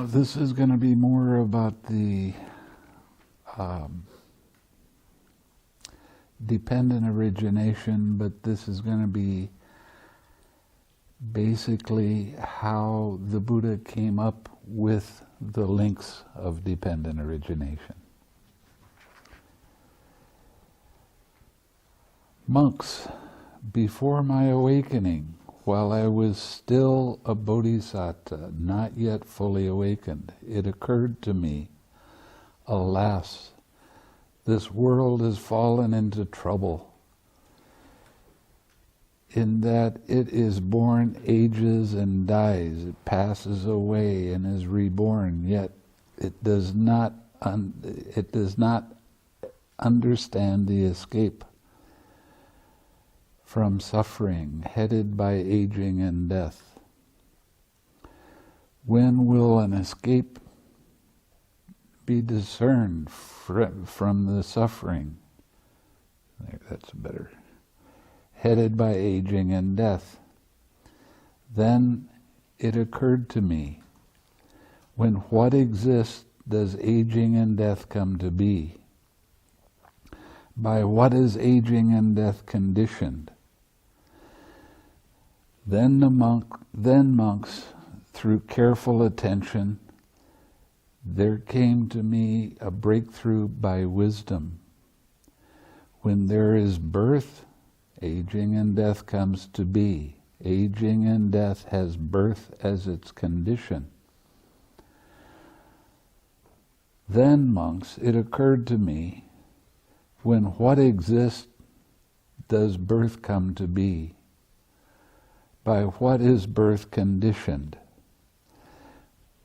Now this is going to be more about the dependent origination, but this is going to be basically how the Buddha came up with the links of dependent origination. Monks, before my awakening, while I was still a bodhisattva, not yet fully awakened, it occurred to me, alas, this world has fallen into trouble, in that it is born, ages, and dies. It passes away and is reborn, yet it does not understand the escape from suffering, headed by aging and death. When will an escape be discerned from the suffering? That's better. Headed by aging and death. Then it occurred to me, when what exists does aging and death come to be? By what is aging and death conditioned? Then monks, through careful attention, there came to me a breakthrough by wisdom. When there is birth, aging and death comes to be. Aging and death has birth as its condition. Then, monks, it occurred to me, when what exists does birth come to be? By what is birth conditioned?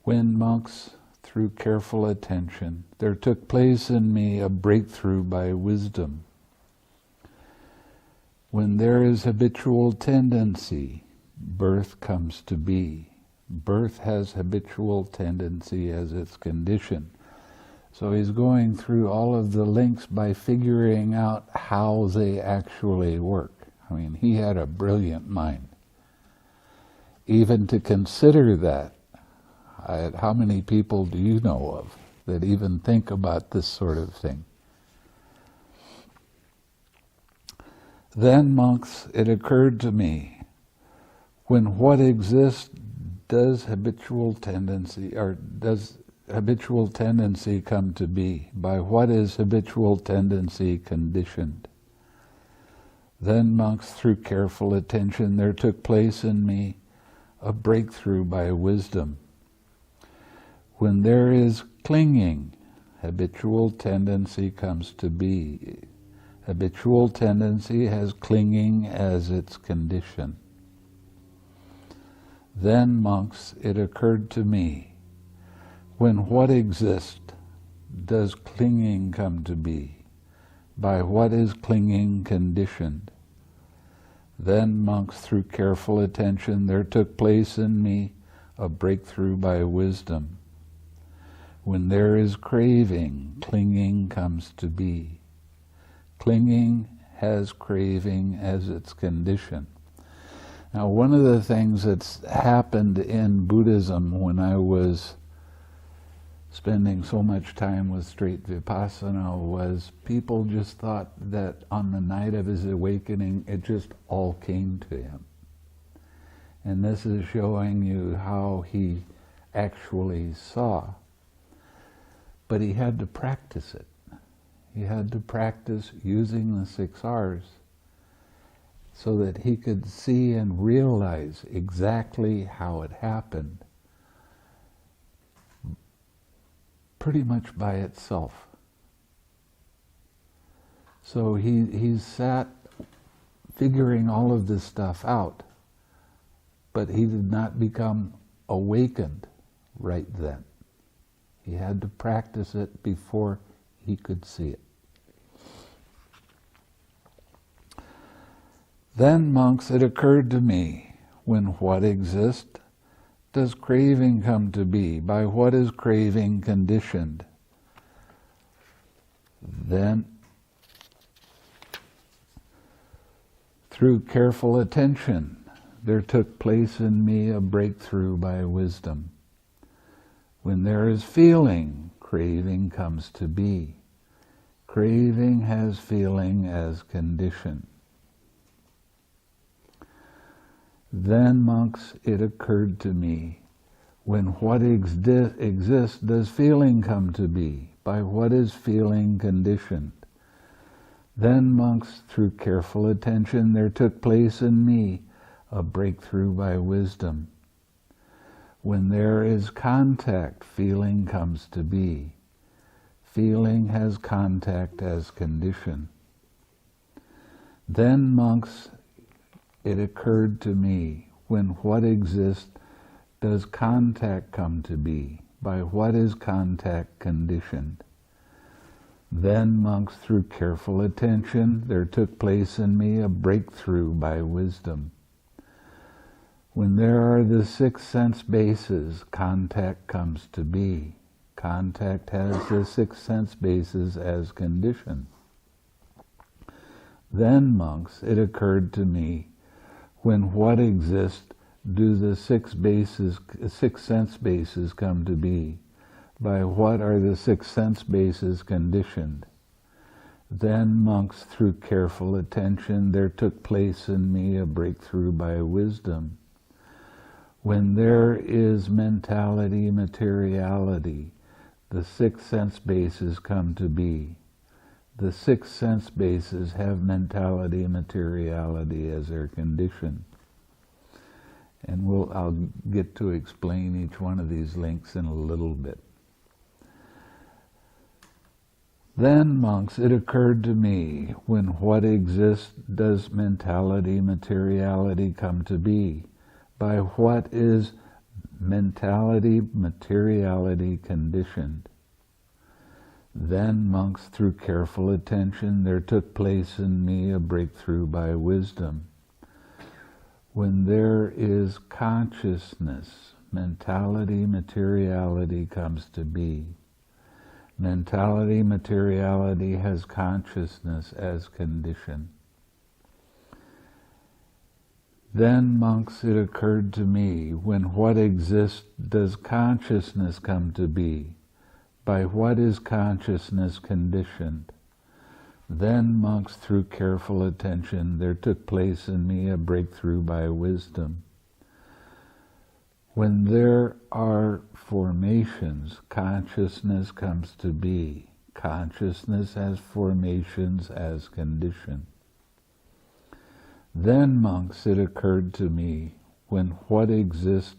When, monks, through careful attention, there took place in me a breakthrough by wisdom. When there is habitual tendency, birth comes to be. Birth has habitual tendency as its condition. So he's going through all of the links by figuring out how they actually work. I mean, he had a brilliant mind. Even to consider that, how many people do you know of that even think about this sort of thing? Then, monks, it occurred to me, when what exists does habitual tendency come to be? By what is habitual tendency conditioned? Then, monks, through careful attention, there took place in me a breakthrough by wisdom. When there is clinging, habitual tendency comes to be. Habitual tendency has clinging as its condition. Then, monks, it occurred to me, when what exists does clinging come to be? By what is clinging conditioned? Then, monks, through careful attention, there took place in me a breakthrough by wisdom. When there is craving, clinging comes to be. Clinging has craving as its condition. Now, one of the things that's happened in Buddhism when I was spending so much time with straight vipassana was people just thought that on the night of his awakening it just all came to him. And this is showing you how he actually saw. But he had to practice it. He had to practice using the 6 R's so that he could see and realize exactly how it happened, pretty much by itself. So he sat figuring all of this stuff out, but he did not become awakened right then. He had to practice it before he could see it. Then, monks, it occurred to me, when what exists does craving come to be? By what is craving conditioned? Then, through careful attention, there took place in me a breakthrough by wisdom. When there is feeling, craving comes to be. Craving has feeling as condition. Then, monks, it occurred to me, when what exists does feeling come to be, by what is feeling conditioned. Then, monks, through careful attention, there took place in me a breakthrough by wisdom. When there is contact, feeling comes to be. Feeling has contact as condition. Then, monks, it occurred to me, when what exists does contact come to be, by what is contact conditioned. Then, monks, through careful attention, there took place in me a breakthrough by wisdom. When there are the 6 sense bases, contact comes to be. Contact has the 6 sense bases as condition. Then, monks, it occurred to me, when what exists do the 6 sense bases come to be, by what are the 6 sense bases conditioned. Then, monks, through careful attention, there took place in me a breakthrough by wisdom. When there is mentality, materiality, the 6 sense bases come to be. The 6 sense bases have mentality and materiality as their condition. And I'll get to explain each one of these links in a little bit. Then, monks, it occurred to me, when what exists does mentality, materiality come to be, by what is mentality, materiality conditioned. Then, monks, through careful attention, there took place in me a breakthrough by wisdom. When there is consciousness, mentality, materiality comes to be. Mentality, materiality has consciousness as condition. Then, monks, it occurred to me, when what exists does consciousness come to be, by what is consciousness conditioned. Then, monks, through careful attention, there took place in me a breakthrough by wisdom. When there are formations, consciousness comes to be. Consciousness has formations as condition. Then, monks, it occurred to me, when what exists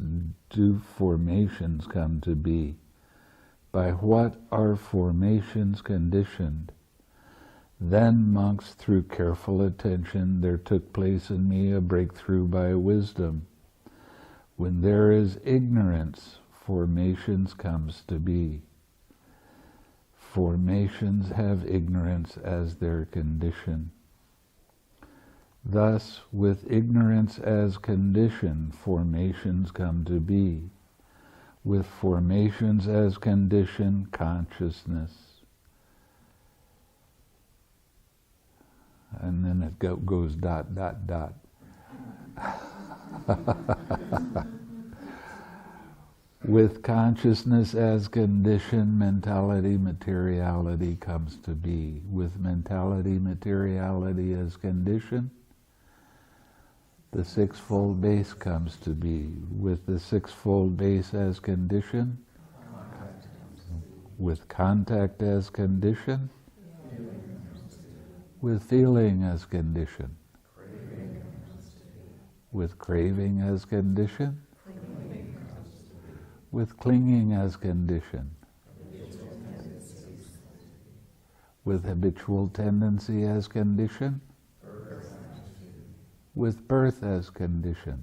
do formations come to be. By what are formations conditioned? Then, monks, through careful attention, there took place in me a breakthrough by wisdom. When there is ignorance, formations comes to be. Formations have ignorance as their condition. Thus, with ignorance as condition, formations come to be. With formations as condition, consciousness. And then it goes ... With consciousness as condition, mentality, materiality comes to be. With mentality, materiality as condition, the sixfold base comes to be. With the sixfold base as condition, with contact as condition, with feeling as condition, with craving as condition, with clinging as condition, with habitual tendency as condition, with birth as condition,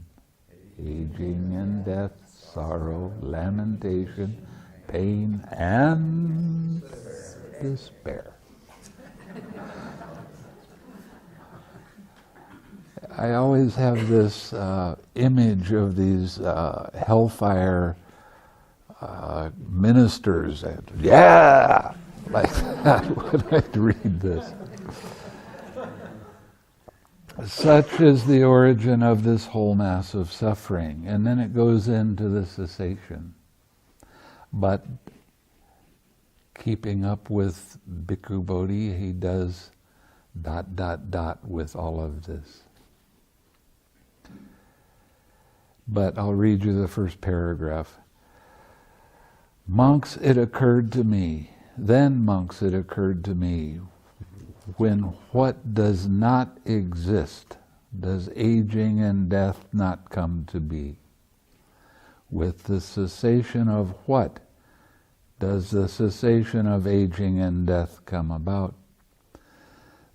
aging and death, sorrow, lamentation, pain, and despair. I always have this image of these hellfire ministers, and like that when I read this. Such is the origin of this whole mass of suffering, and then it goes into the cessation. But keeping up with Bhikkhu Bodhi, he does ... with all of this. But I'll read you the first paragraph. Monks, it occurred to me, then monks, it occurred to me, when what does not exist, does aging and death not come to be? With the cessation of what does the cessation of aging and death come about?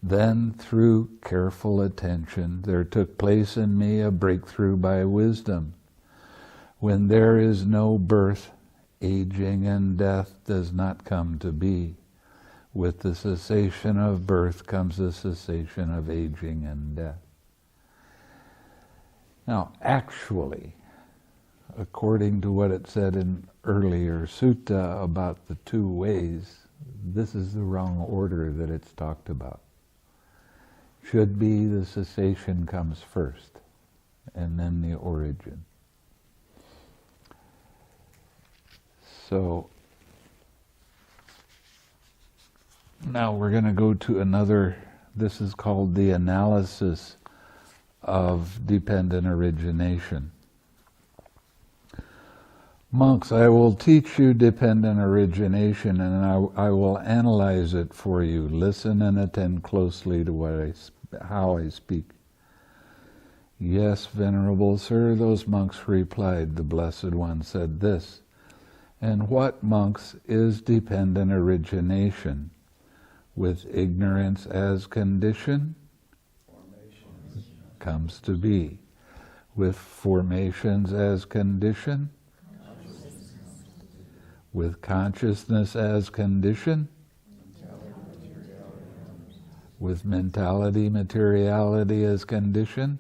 Then, through careful attention, there took place in me a breakthrough by wisdom. When there is no birth, aging and death does not come to be. With the cessation of birth comes the cessation of aging and death. Now, actually, according to what it said in earlier sutta about the two ways, this is the wrong order that it's talked about. Should be the cessation comes first, and then the origin. So, now we're going to go to another, this is called the analysis of dependent origination. Monks, I will teach you dependent origination, and I will analyze it for you. Listen and attend closely to how I speak. Yes, Venerable Sir, those monks replied. The Blessed One said this. And what, monks, is dependent origination? With ignorance as condition, comes to be. With formations as condition, with consciousness as condition, with mentality, materiality as condition,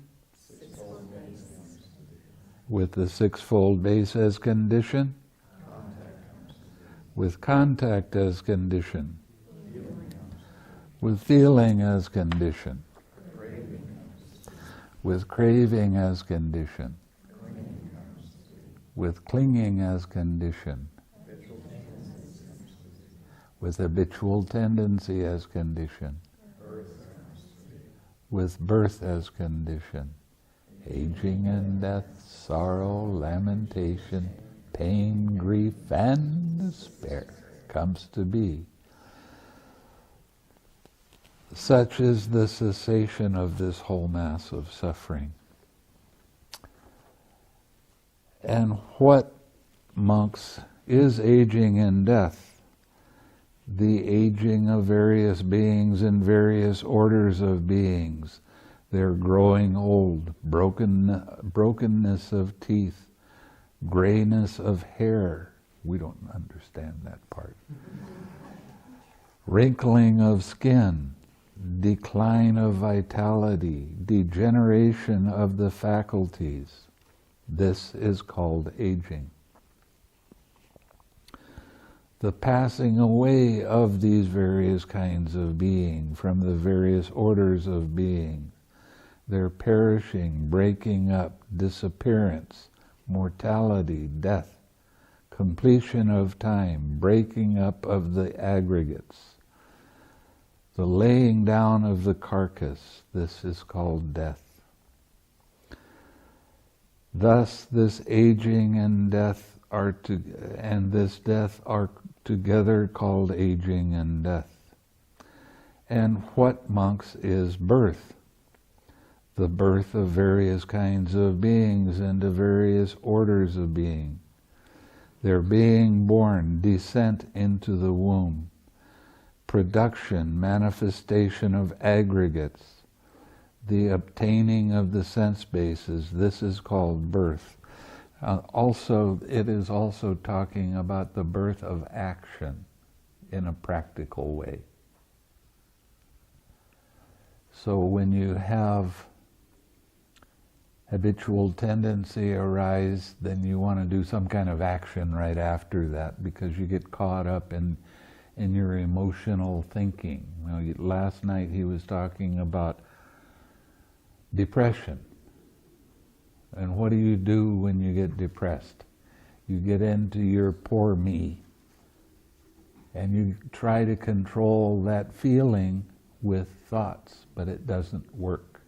with the sixfold base as condition, with contact as condition, with feeling as condition, with craving as condition, with clinging as condition, with habitual tendency as condition, with birth as condition, aging and death, sorrow, lamentation, pain, grief, and despair comes to be. Such is the cessation of this whole mass of suffering. And what, monks, is aging and death? The aging of various beings in various orders of beings, their growing old, brokenness of teeth, grayness of hair. We don't understand that part. Wrinkling of skin, decline of vitality, degeneration of the faculties. This is called aging. The passing away of these various kinds of being from the various orders of being, their perishing, breaking up, disappearance, mortality, death, completion of time, breaking up of the aggregates, the laying down of the carcass, this is called death. Thus this aging and death this death are together called aging and death. And what, monks, is birth? The birth of various kinds of beings into various orders of being. Their being born, descent into the womb, production, manifestation of aggregates, the obtaining of the sense bases, this is called birth. It is also talking about the birth of action in a practical way. So when you have habitual tendency arise, then you want to do some kind of action right after that because you get caught up in your emotional thinking. Last night he was talking about depression. And what do you do when you get depressed? You get into your poor me, and you try to control that feeling with thoughts, but it doesn't work.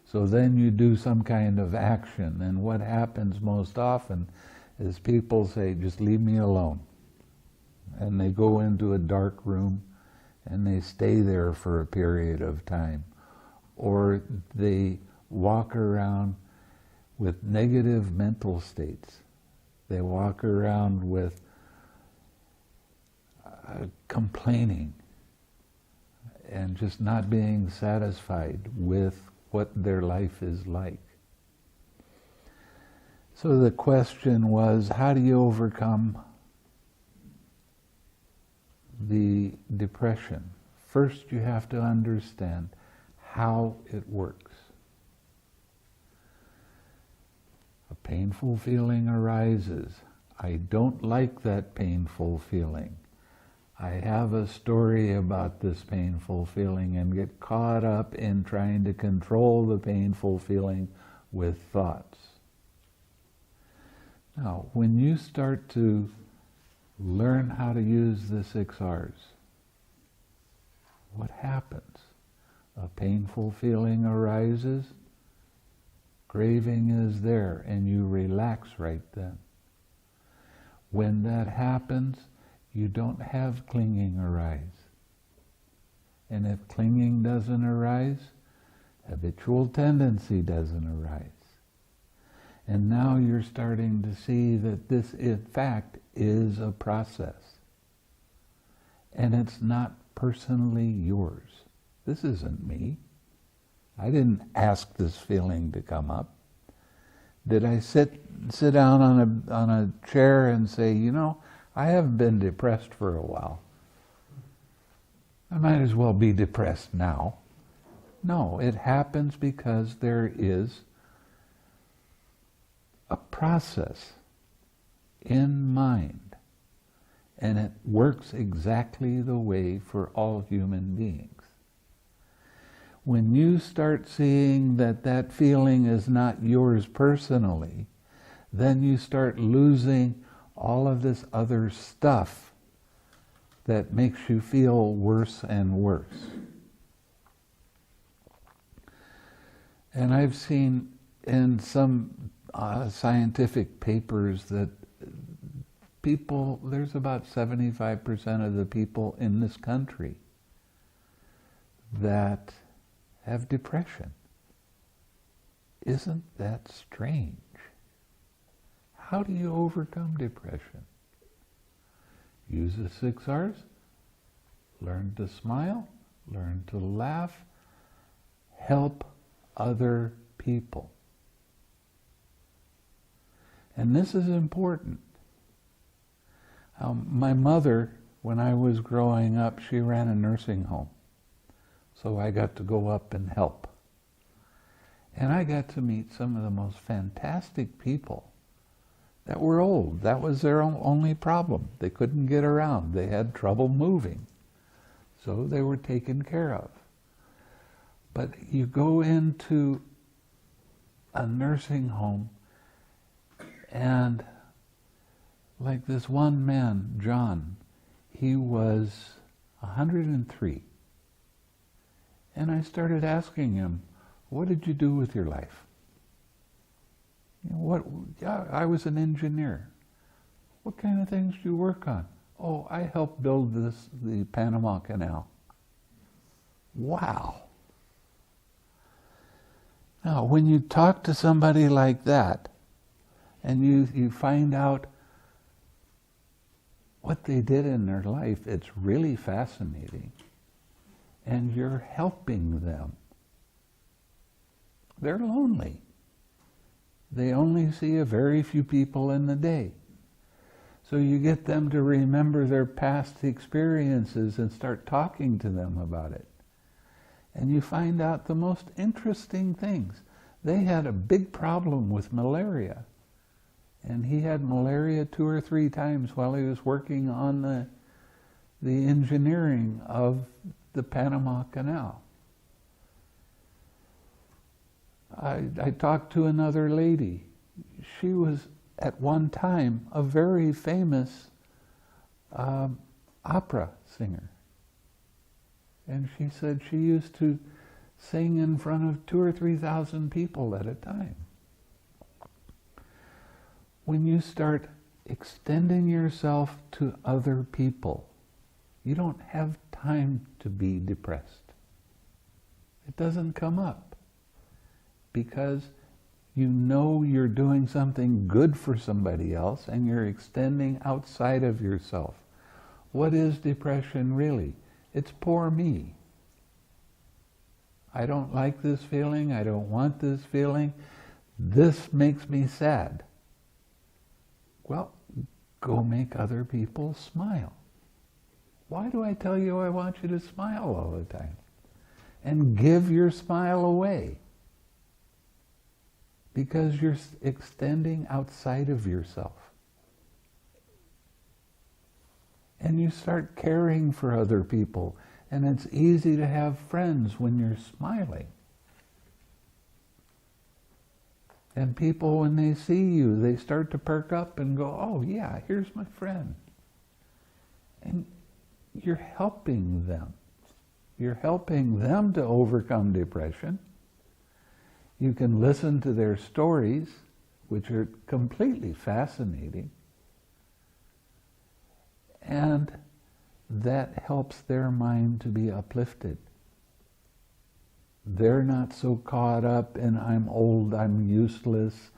So then you do some kind of action, and what happens most often is people say, just leave me alone. And they go into a dark room and they stay there for a period of time. Or they walk around with negative mental states. They walk around with complaining and just not being satisfied with what their life is like. So the question was, how do you overcome the depression? First, you have to understand how it works. A painful feeling arises. I don't like that painful feeling. I have a story about this painful feeling and get caught up in trying to control the painful feeling with thoughts. Now, when you start to learn how to use the 6 R's, what happens? A painful feeling arises, craving is there, and you relax right then. When that happens, you don't have clinging arise. And if clinging doesn't arise, habitual tendency doesn't arise. And now you're starting to see that this, in fact, is a process. And it's not personally yours. This isn't me. I didn't ask this feeling to come up. Did I sit down on a chair and say, you know, I haven't been depressed for a while. I might as well be depressed now. No, it happens because there is a process in mind, and it works exactly the way for all human beings. When you start seeing that that feeling is not yours personally, then you start losing all of this other stuff that makes you feel worse and worse. And I've seen in some scientific papers that people, there's about 75% of the people in this country that have depression. Isn't that strange? How do you overcome depression? Use the 6 R's. Learn to smile. Learn to laugh. Help other people. And this is important. My mother, when I was growing up, she ran a nursing home. So I got to go up and help. And I got to meet some of the most fantastic people that were old. That was their only problem. They couldn't get around. They had trouble moving. So they were taken care of. But you go into a nursing home, and like this one man, John, he was 103. And I started asking him, what did you do with your life? You know, I was an engineer. What kind of things do you work on? Oh, I helped build the Panama Canal. Wow. Now, when you talk to somebody like that, and you find out what they did in their life, it's really fascinating. And you're helping them. They're lonely. They only see a very few people in the day. So you get them to remember their past experiences and start talking to them about it. And you find out the most interesting things. They had a big problem with malaria. And he had malaria 2 or 3 times while he was working on the engineering of the Panama Canal. I talked to another lady. She was at one time a very famous opera singer. And she said she used to sing in front of 2,000 or 3,000 people at a time. When you start extending yourself to other people, you don't have time to be depressed. It doesn't come up because you know you're doing something good for somebody else and you're extending outside of yourself. What is depression really? It's poor me. I don't like this feeling. I don't want this feeling. This makes me sad. Well, go make other people smile. Why do I tell you I want you to smile all the time? And give your smile away. Because you're extending outside of yourself. And you start caring for other people. And it's easy to have friends when you're smiling. And people, when they see you, they start to perk up and go, oh yeah, here's my friend. And you're helping them. You're helping them to overcome depression. You can listen to their stories, which are completely fascinating. And that helps their mind to be uplifted. They're not so caught up in I'm old, I'm useless,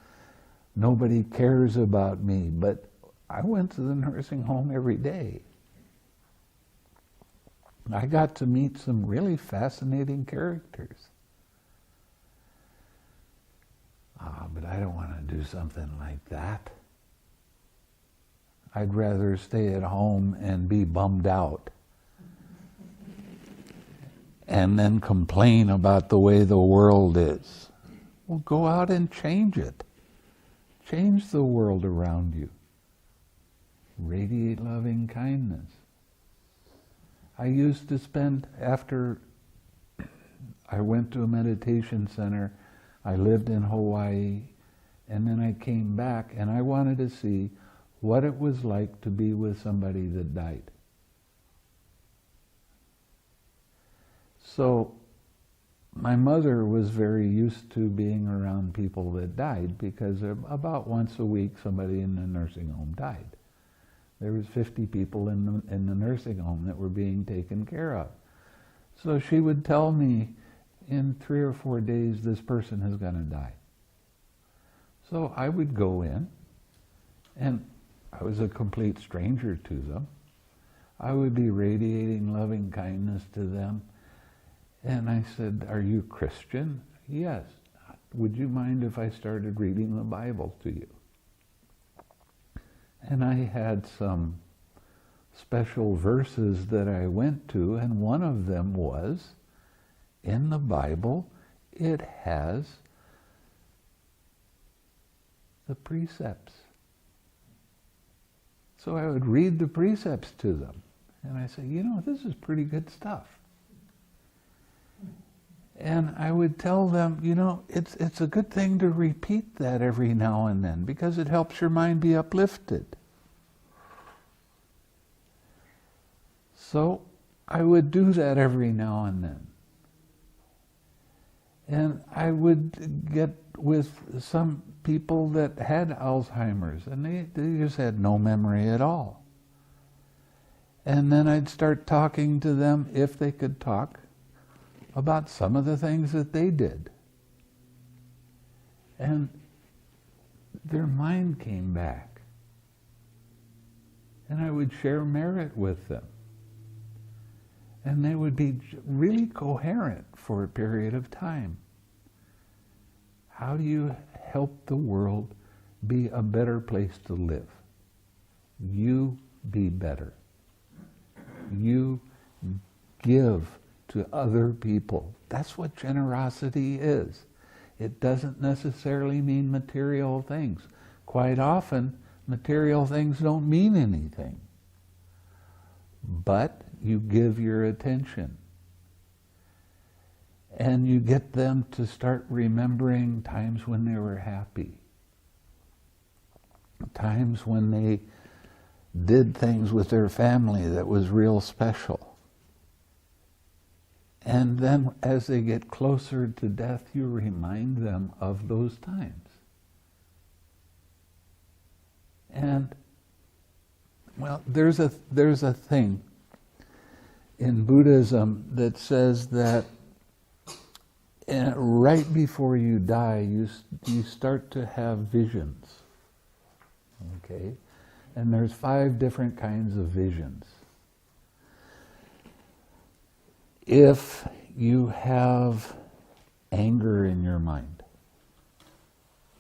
nobody cares about me. But I went to the nursing home every day. I got to meet some really fascinating characters. But I don't want to do something like that. I'd rather stay at home and be bummed out and then complain about the way the world is. Well, go out and change it. Change the world around you. Radiate loving kindness. I used to spend, after I went to a meditation center, I lived in Hawaii, and then I came back and I wanted to see what it was like to be with somebody that died. So my mother was very used to being around people that died because about once a week somebody in the nursing home died. There was 50 people in the nursing home that were being taken care of. So she would tell me, in 3 or 4 days, this person is going to die. So I would go in, and I was a complete stranger to them. I would be radiating loving kindness to them. And I said, are you Christian? Yes. Would you mind if I started reading the Bible to you? And I had some special verses that I went to, and one of them was, in the Bible, it has the precepts. So I would read the precepts to them. And I say, you know, this is pretty good stuff. And I would tell them, you know, it's a good thing to repeat that every now and then because it helps your mind be uplifted. So I would do that every now and then. And I would get with some people that had Alzheimer's, and they just had no memory at all. And then I'd start talking to them, if they could talk, about some of the things that they did. And their mind came back. And I would share merit with them. And they would be really coherent for a period of time. How do you help the world be a better place to live? You be better. You give to other people. That's what generosity is. It doesn't necessarily mean material things. Quite often, material things don't mean anything. But you give your attention. And you get them to start remembering times when they were happy. times when they did things with their family that was real special. And then as they get closer to death, you remind them of those times. And, well, there's a thing in Buddhism that says that right before you die, you start to have visions. Okay? And there's 5 different kinds of visions. If you have anger in your mind,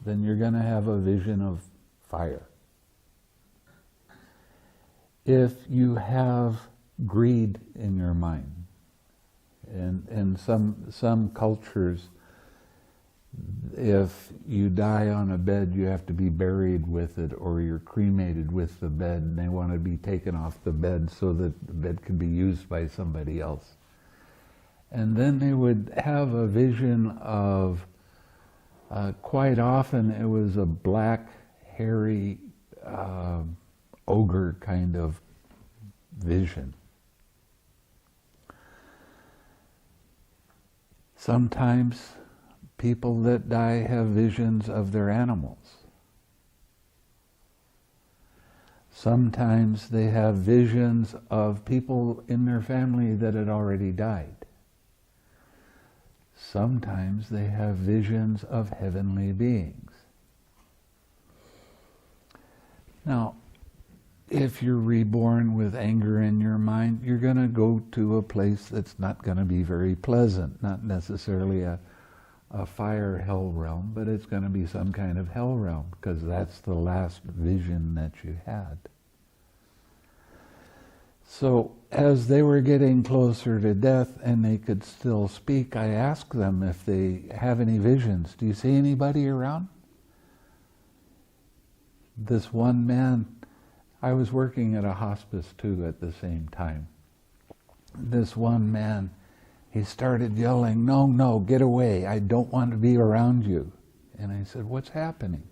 then you're going to have a vision of fire. If you have greed in your mind, and some cultures, if you die on a bed, you have to be buried with it, or you're cremated with the bed, and they want to be taken off the bed so that the bed can be used by somebody else. And then they would have a vision of, quite often it was a black, hairy, ogre kind of vision. Sometimes people that die have visions of their animals. Sometimes they have visions of people in their family that had already died. Sometimes they have visions of heavenly beings. Now, if you're reborn with anger in your mind, you're going to go to a place that's not going to be very pleasant, not necessarily a fire hell realm, but it's going to be some kind of hell realm, because that's the last vision that you had. So as they were getting closer to death and they could still speak, I asked them if they have any visions. Do you see anybody around? This one man, I was working at a hospice too at the same time. This one man, he started yelling, "No, no, get away. I don't want to be around you." And I said, "What's happening?"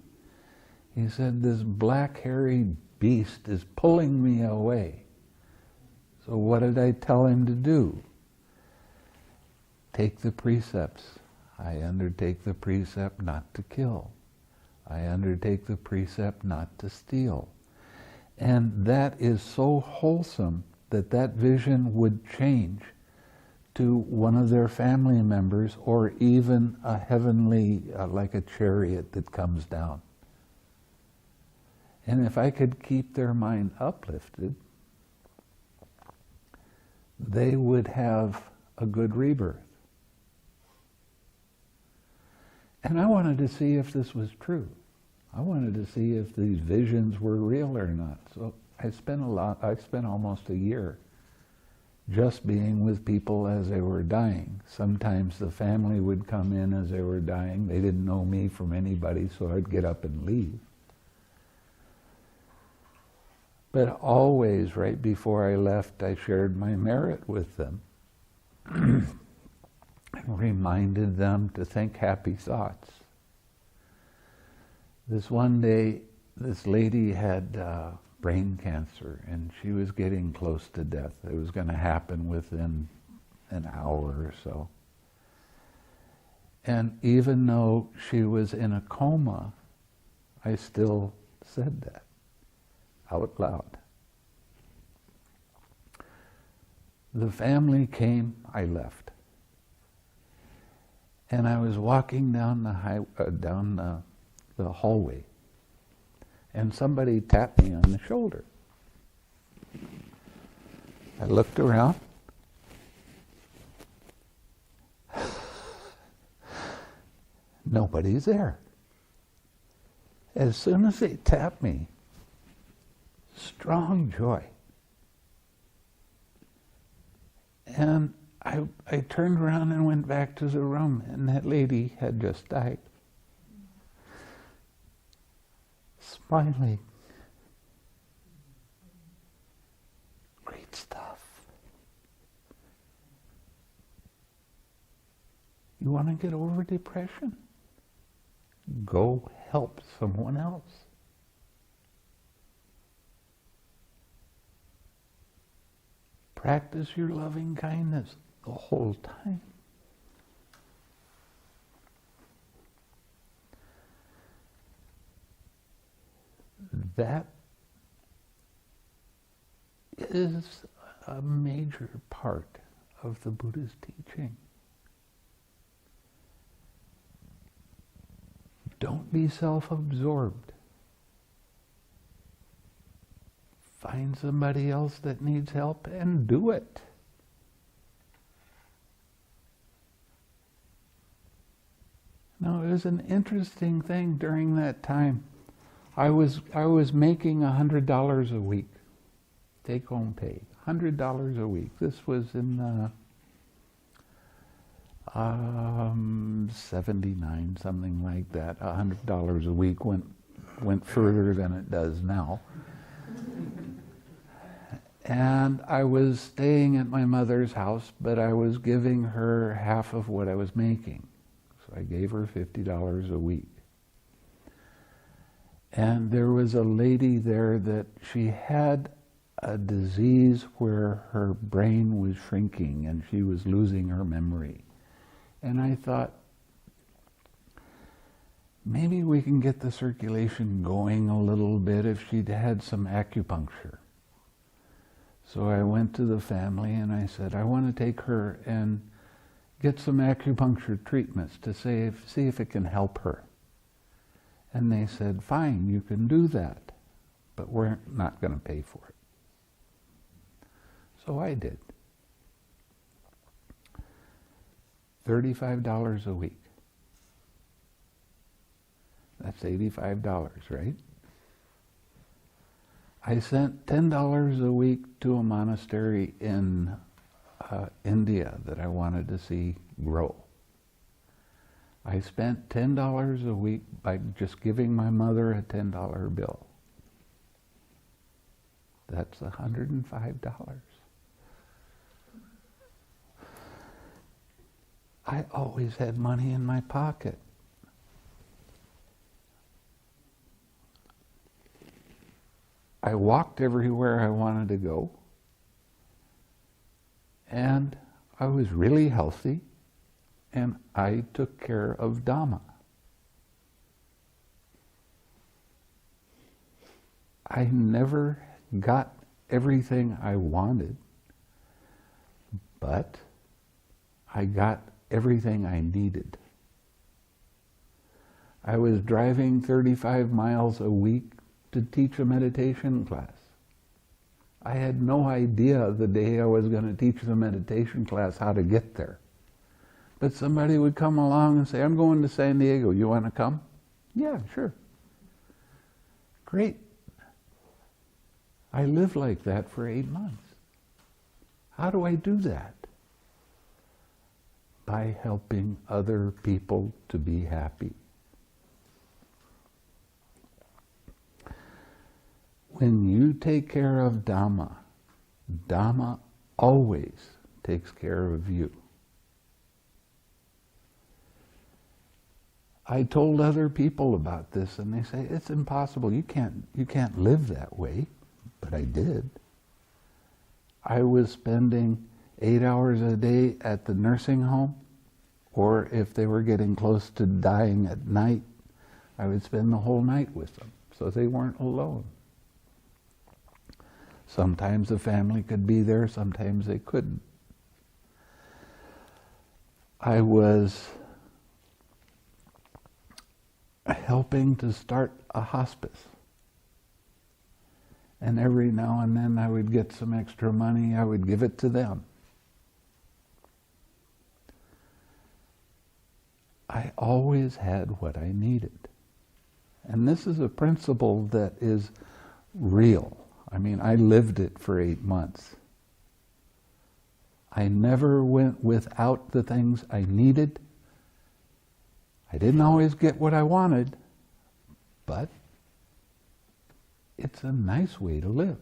He said, "This black hairy beast is pulling me away." So what did I tell him to do? Take the precepts. I undertake the precept not to kill. I undertake the precept not to steal. And that is so wholesome that that vision would change to one of their family members, or even a heavenly, like a chariot that comes down. And if I could keep their mind uplifted, they would have a good rebirth. And I wanted to see if this was true. I wanted to see if these visions were real or not. So I spent almost a year just being with people as they were dying. Sometimes the family would come in as they were dying. They didn't know me from anybody, so I'd get up and leave. But always, right before I left, I shared my merit with them and reminded them to think happy thoughts. This one day, this lady had brain cancer, and she was getting close to death. It was going to happen within an hour or so. And even though she was in a coma, I still said that out loud. The family came, I left. And I was walking down the hallway, and somebody tapped me on the shoulder. I looked around. Nobody's there. As soon as they tapped me, strong joy. And I turned around and went back to the room, and that lady had just died. Smiling. Great stuff. You want to get over depression? Go help someone else. Practice your loving kindness the whole time. That is a major part of the Buddha's teaching. Don't be self-absorbed. Find somebody else that needs help and do it. Now, it was an interesting thing during that time. I was making $100 a week, take-home pay, $100 a week. This was in 79, something like that. $100 a week went further than it does now. And I was staying at my mother's house, but I was giving her half of what I was making. So I gave her $50 a week. And there was a lady there that she had a disease where her brain was shrinking and she was losing her memory. And I thought, maybe we can get the circulation going a little bit if she'd had some acupuncture. So I went to the family and I said, I want to take her and get some acupuncture treatments to see if it can help her. And they said, fine, you can do that, but we're not going to pay for it. So I did. $35 a week. That's $85, right? I sent $10 a week to a monastery in India that I wanted to see grow. I spent $10 a week by just giving my mother a $10 bill. That's $105. I always had money in my pocket. I walked everywhere I wanted to go, and I was really healthy, and I took care of Dhamma. I never got everything I wanted, but I got everything I needed. I was driving 35 miles a week to teach a meditation class. I had no idea the day I was going to teach the meditation class how to get there. But somebody would come along and say, I'm going to San Diego, you want to come? Yeah, sure. Great. I lived like that for 8 months. How do I do that? By helping other people to be happy. When you take care of Dhamma, Dhamma always takes care of you. I told other people about this and they say, it's impossible, you can't live that way. But I did. I was spending 8 hours a day at the nursing home, or if they were getting close to dying at night, I would spend the whole night with them, so they weren't alone. Sometimes the family could be there, sometimes they couldn't. I was helping to start a hospice. And every now and then I would get some extra money, I would give it to them. I always had what I needed. And this is a principle that is real. I mean, I lived it for 8 months. I never went without the things I needed. I didn't always get what I wanted, but it's a nice way to live.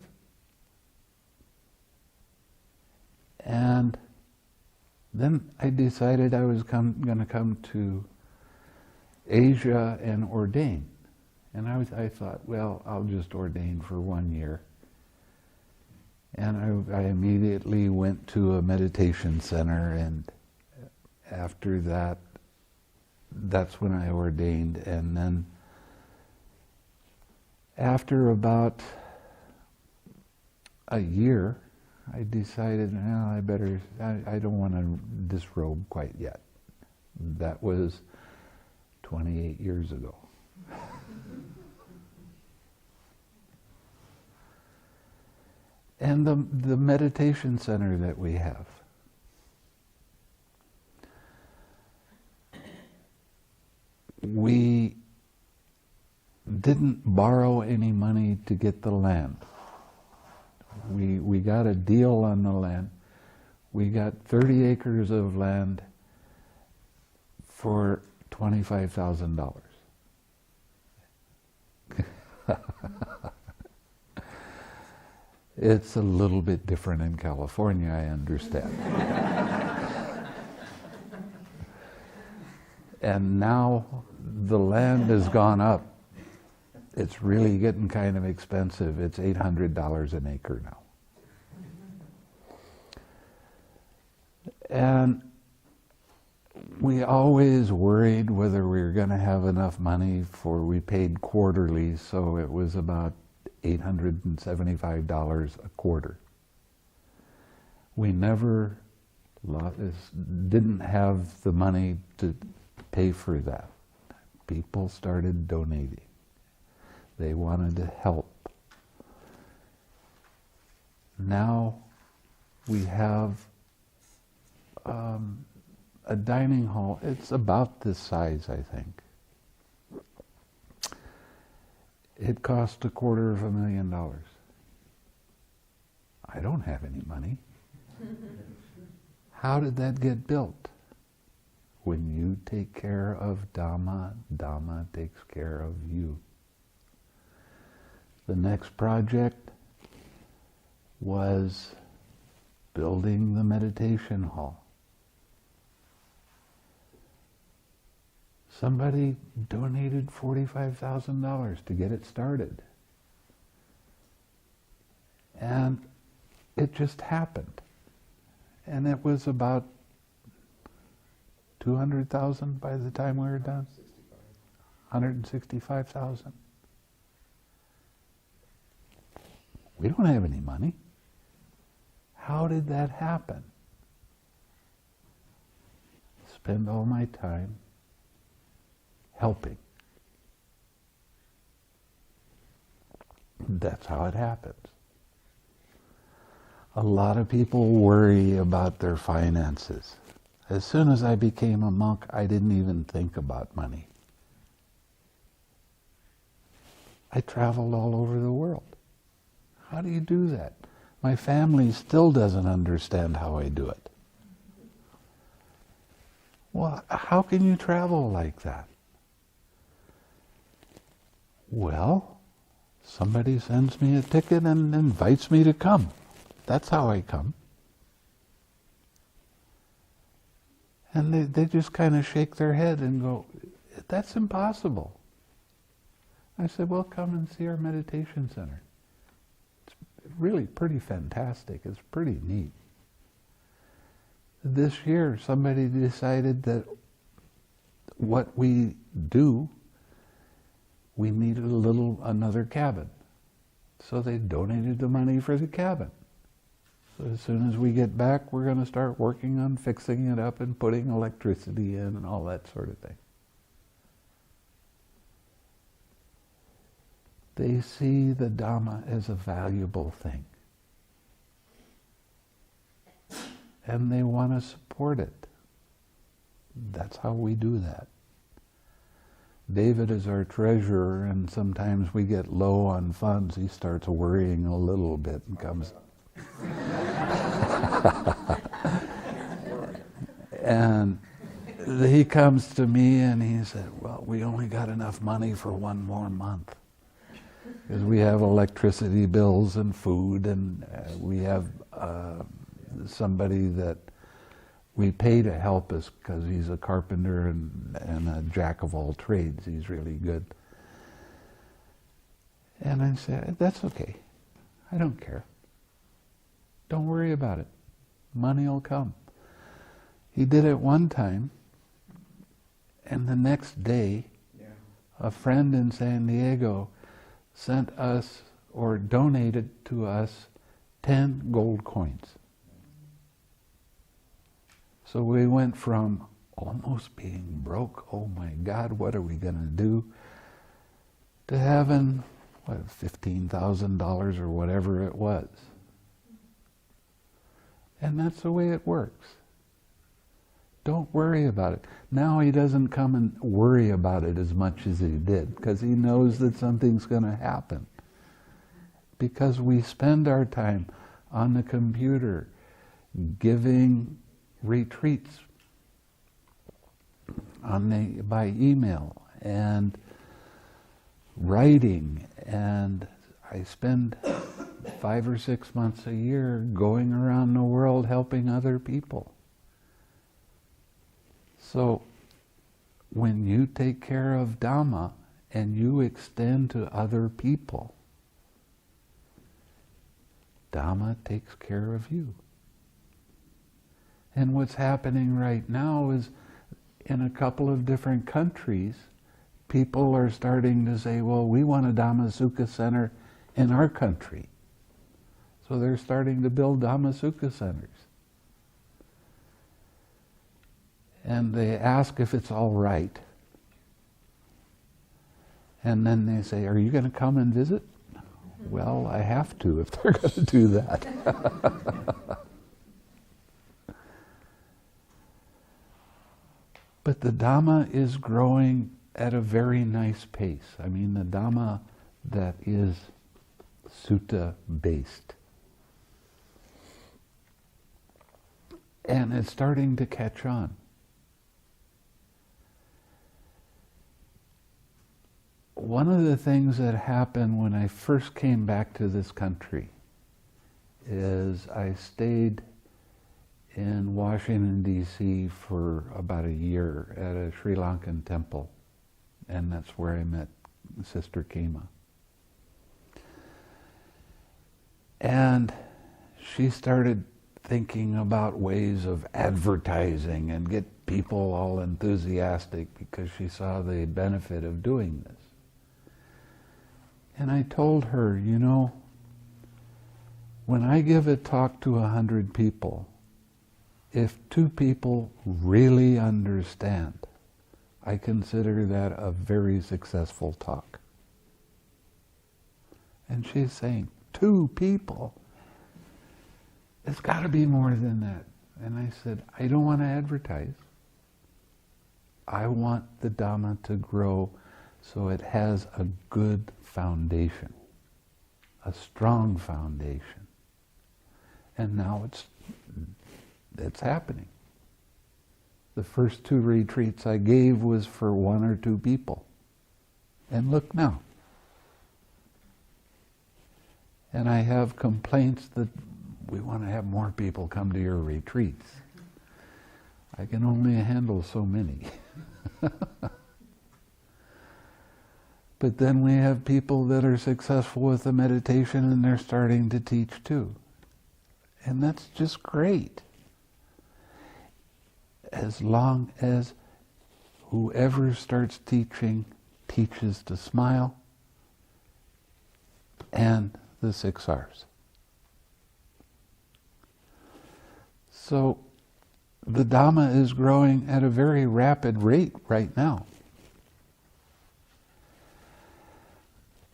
And then I decided I was going to come to Asia and ordain. And I thought, well, I'll just ordain for 1 year. And I immediately went to a meditation center, and after that, that's when I ordained. And then after about a year, I decided, no, I don't want to disrobe quite yet. That was 28 years ago. And the meditation center that we have, we didn't borrow any money to get the land. We got a deal on the land. We got 30 acres of land for $25,000. It's a little bit different in California, I understand. And now the land has gone up. It's really getting kind of expensive. It's $800 an acre now. And we always worried whether we were going to have enough money, for we paid quarterly, so it was about $875 a quarter. We never didn't have the money to pay for that. People started donating. They wanted to help. Now we have a dining hall. It's about this size, I think. It cost $250,000. I don't have any money. How did that get built? When you take care of Dhamma, Dhamma takes care of you. The next project was building the meditation hall. Somebody donated $45,000 to get it started. And it just happened. And it was about $200,000 by the time we were done? $165,000. We don't have any money. How did that happen? Spend all my time helping. That's how it happens. A lot of people worry about their finances. As soon as I became a monk, I didn't even think about money. I traveled all over the world. How do you do that? My family still doesn't understand how I do it. Well, how can you travel like that? Well, somebody sends me a ticket and invites me to come. That's how I come. And they just kind of shake their head and go, that's impossible. I said, well, come and see our meditation center. It's really pretty fantastic. It's pretty neat. This year, somebody decided that what we do, we needed another cabin. So they donated the money for the cabin. So as soon as we get back, we're going to start working on fixing it up and putting electricity in and all that sort of thing. They see the Dhamma as a valuable thing. And they want to support it. That's how we do that. David is our treasurer, and sometimes we get low on funds. He starts worrying a little bit and comes... And he comes to me and he said, well, we only got enough money for one more month. Because we have electricity bills and food, and we have somebody that we pay to help us because he's a carpenter and a jack of all trades. He's really good. And I said, that's okay. I don't care. Don't worry about it. Money will come. He did it one time, and the next day, a friend in San Diego sent us, or donated to us, 10 gold coins. So we went from almost being broke, oh my God, what are we going to do, to having, $15,000 or whatever it was. And that's the way it works. Don't worry about it. Now he doesn't come and worry about it as much as he did, because he knows that something's going to happen. Because we spend our time on the computer giving retreats by email and writing, and I spend 5 or 6 months a year going around the world helping other people. So when you take care of Dhamma and you extend to other people, Dhamma takes care of you. And what's happening right now is, in a couple of different countries, people are starting to say, well, we want a Dhamma Sukha center in our country. So they're starting to build Dhamma Sukha centers. And they ask if it's all right. And then they say, are you going to come and visit? Well, I have to if they're going to do that. But the Dhamma is growing at a very nice pace. I mean, the Dhamma that is sutta-based. And it's starting to catch on. One of the things that happened when I first came back to this country is I stayed in Washington, D.C. for about a year at a Sri Lankan temple. And that's where I met Sister Kema. And she started thinking about ways of advertising and get people all enthusiastic because she saw the benefit of doing this. And I told her, you know, when I give a talk to 100 people, if 2 people really understand, I consider that a very successful talk. And she's saying, 2 people? It's got to be more than that. And I said, I don't want to advertise. I want the Dhamma to grow so it has a good foundation, a strong foundation. And now it's happening. The first 2 retreats I gave was for 1 or 2 people. And look now. And I have complaints that we want to have more people come to your retreats. I can only handle so many. But then we have people that are successful with the meditation and they're starting to teach too. And that's just great. As long as whoever starts teaching teaches to smile and the 6 R's. So the Dhamma is growing at a very rapid rate right now.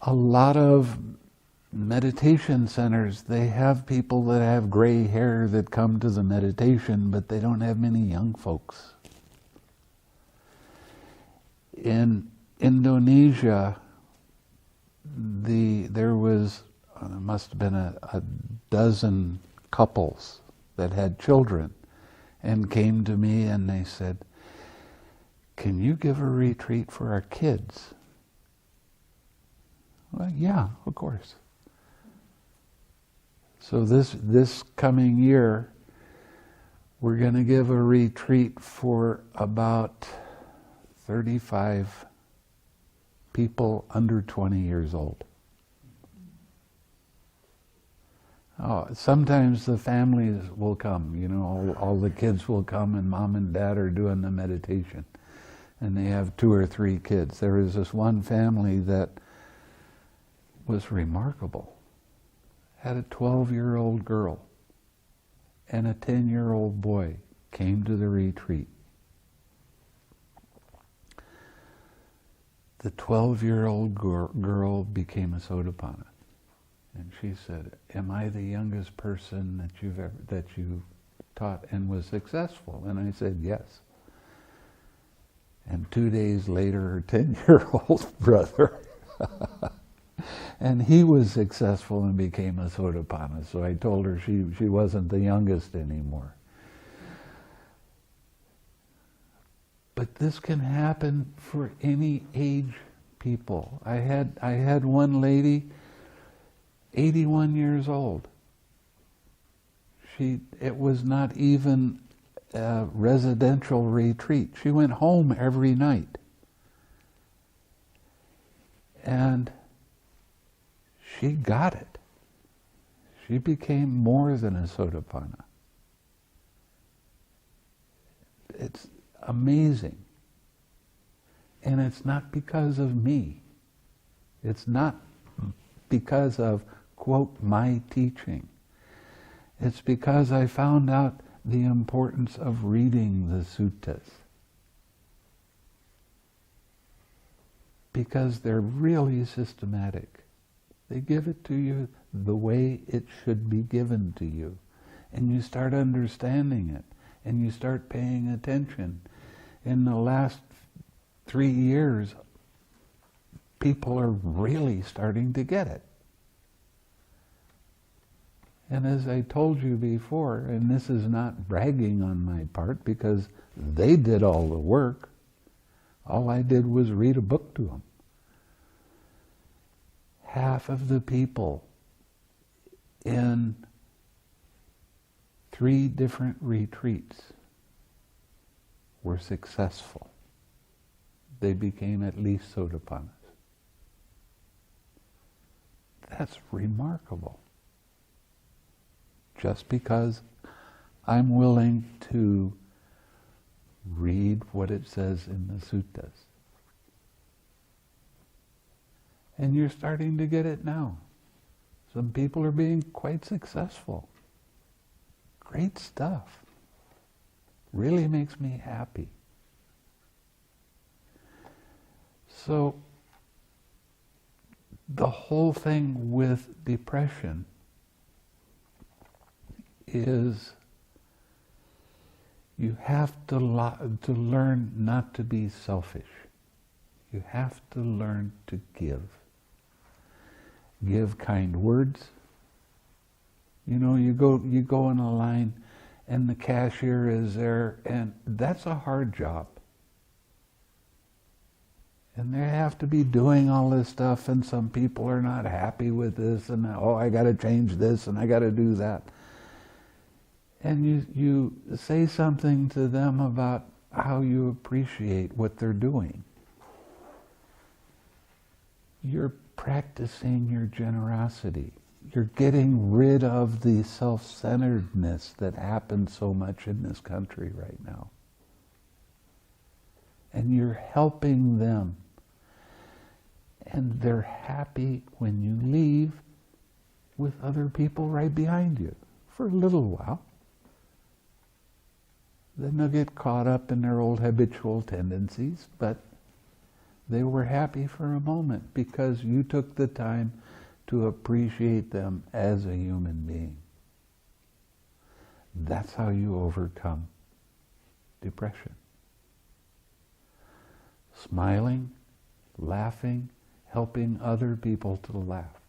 A lot of meditation centers, they have people that have gray hair that come to the meditation, but they don't have many young folks. In Indonesia, there must have been a dozen couples that had children and came to me and they said, can you give a retreat for our kids? Well, yeah, of course. So this coming year, we're going to give a retreat for about 35 people under 20 years old. Oh, sometimes the families will come, all the kids will come and mom and dad are doing the meditation. And they have 2 or 3 kids. There was this one family that was remarkable. Had a 12-year-old girl and a 10-year-old boy came to the retreat. The 12-year-old girl became a Sotapanna. And she said, "Am I the youngest person that you taught and was successful?" And I said, "Yes." And 2 days later, her 10-year-old brother, and he was successful and became a Sotapanna. So I told her she wasn't the youngest anymore. But this can happen for any age people. I had one lady, 81 years old. It was not even a residential retreat. She went home every night. And she got it. She became more than a Sotapanna. It's amazing. And it's not because of me. It's not because of, quote, my teaching. It's because I found out the importance of reading the suttas. Because they're really systematic. They give it to you the way it should be given to you. And you start understanding it. And you start paying attention. In the last 3 years, people are really starting to get it. And as I told you before, and this is not bragging on my part, because they did all the work. All I did was read a book to them. Half of the people in 3 different retreats were successful. They became at least Sotapannas. That's remarkable. Just because I'm willing to read what it says in the suttas. And you're starting to get it now. Some people are being quite successful. Great stuff. Really makes me happy. So, the whole thing with depression is you have to learn not to be selfish. You have to learn to give. Give kind words. You go in a line and the cashier is there, and that's a hard job. And they have to be doing all this stuff, and some people are not happy with this, and I got to change this, and I got to do that. And you say something to them about how you appreciate what they're doing. You're practicing your generosity. You're getting rid of the self-centeredness that happens so much in this country right now. And you're helping them. And they're happy when you leave with other people right behind you for a little while. Then they'll get caught up in their old habitual tendencies, but they were happy for a moment because you took the time to appreciate them as a human being. That's how you overcome depression. Smiling, laughing, helping other people to laugh.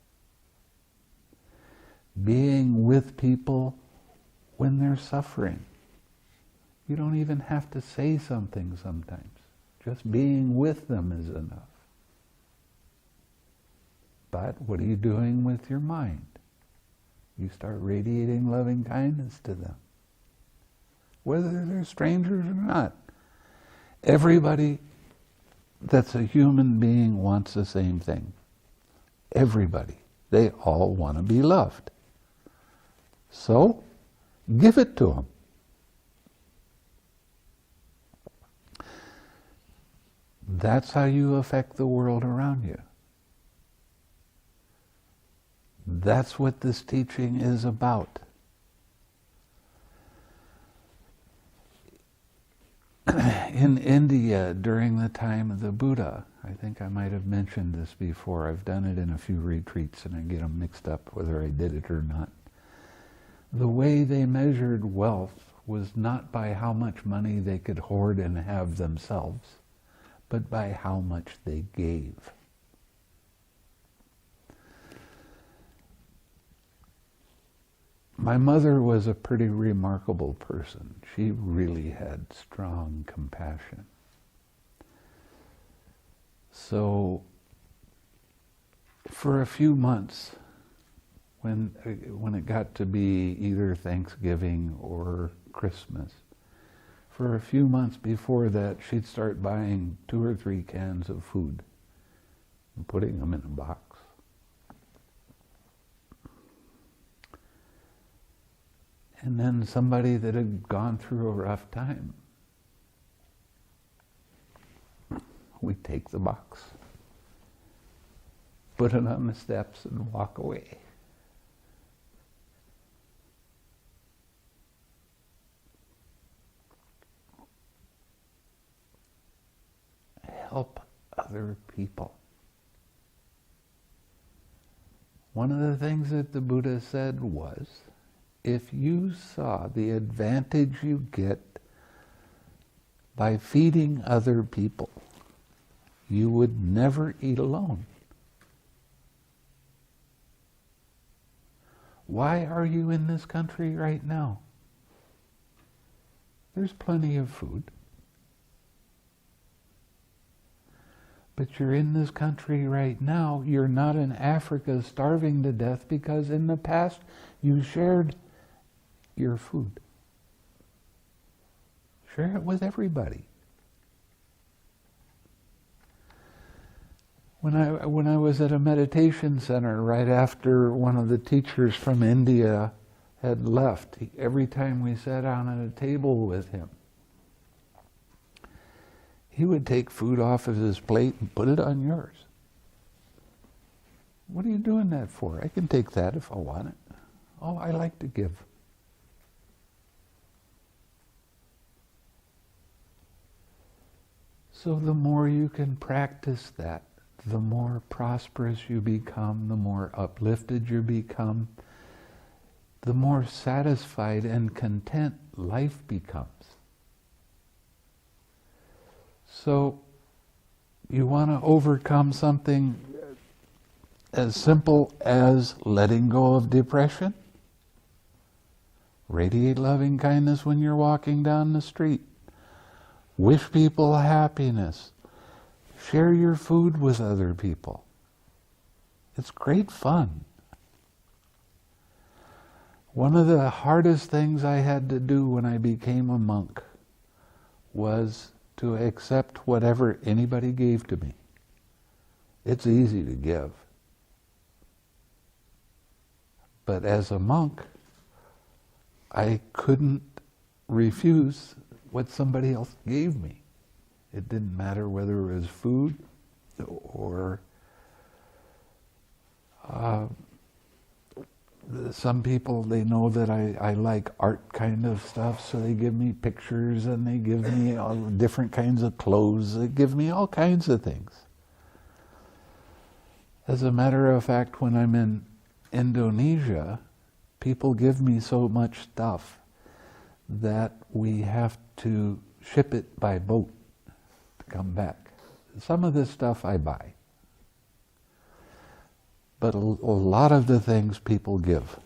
Being with people when they're suffering. You don't even have to say something sometimes. Just being with them is enough. But what are you doing with your mind? You start radiating loving kindness to them. Whether they're strangers or not. Everybody that's a human being wants the same thing. Everybody. They all want to be loved. So, give it to them. That's how you affect the world around you. That's what this teaching is about. In India, during the time of the Buddha, I think I might have mentioned this before. I've done it in a few retreats and I get them mixed up whether I did it or not. The way they measured wealth was not by how much money they could hoard and have themselves, but by how much they gave. My mother was a pretty remarkable person. She really had strong compassion. So, for a few months, when it got to be either Thanksgiving or Christmas, for a few months before that, she'd start buying 2 or 3 cans of food and putting them in a box. And then somebody that had gone through a rough time, we'd take the box, put it on the steps and walk away. Help other people. One of the things that the Buddha said was, if you saw the advantage you get by feeding other people, you would never eat alone. Why are you in this country right now? There's plenty of food. But you're in this country right now. You're not in Africa starving to death because in the past you shared your food. Share it with everybody. When I was at a meditation center right after one of the teachers from India had left, every time we sat down at a table with him, he would take food off of his plate and put it on yours. What are you doing that for? I can take that if I want it. Oh, I like to give. So the more you can practice that, the more prosperous you become, the more uplifted you become, the more satisfied and content life becomes. So you want to overcome something as simple as letting go of depression? Radiate loving kindness when you're walking down the street. Wish people happiness. Share your food with other people. It's great fun. One of the hardest things I had to do when I became a monk was to accept whatever anybody gave to me. It's easy to give. But as a monk, I couldn't refuse what somebody else gave me. It didn't matter whether it was food or some people, they know that I like art kind of stuff, so they give me pictures and they give me all different kinds of clothes. They give me all kinds of things. As a matter of fact, when I'm in Indonesia, people give me so much stuff that we have to ship it by boat to come back. Some of this stuff I buy. But a lot of the things people give.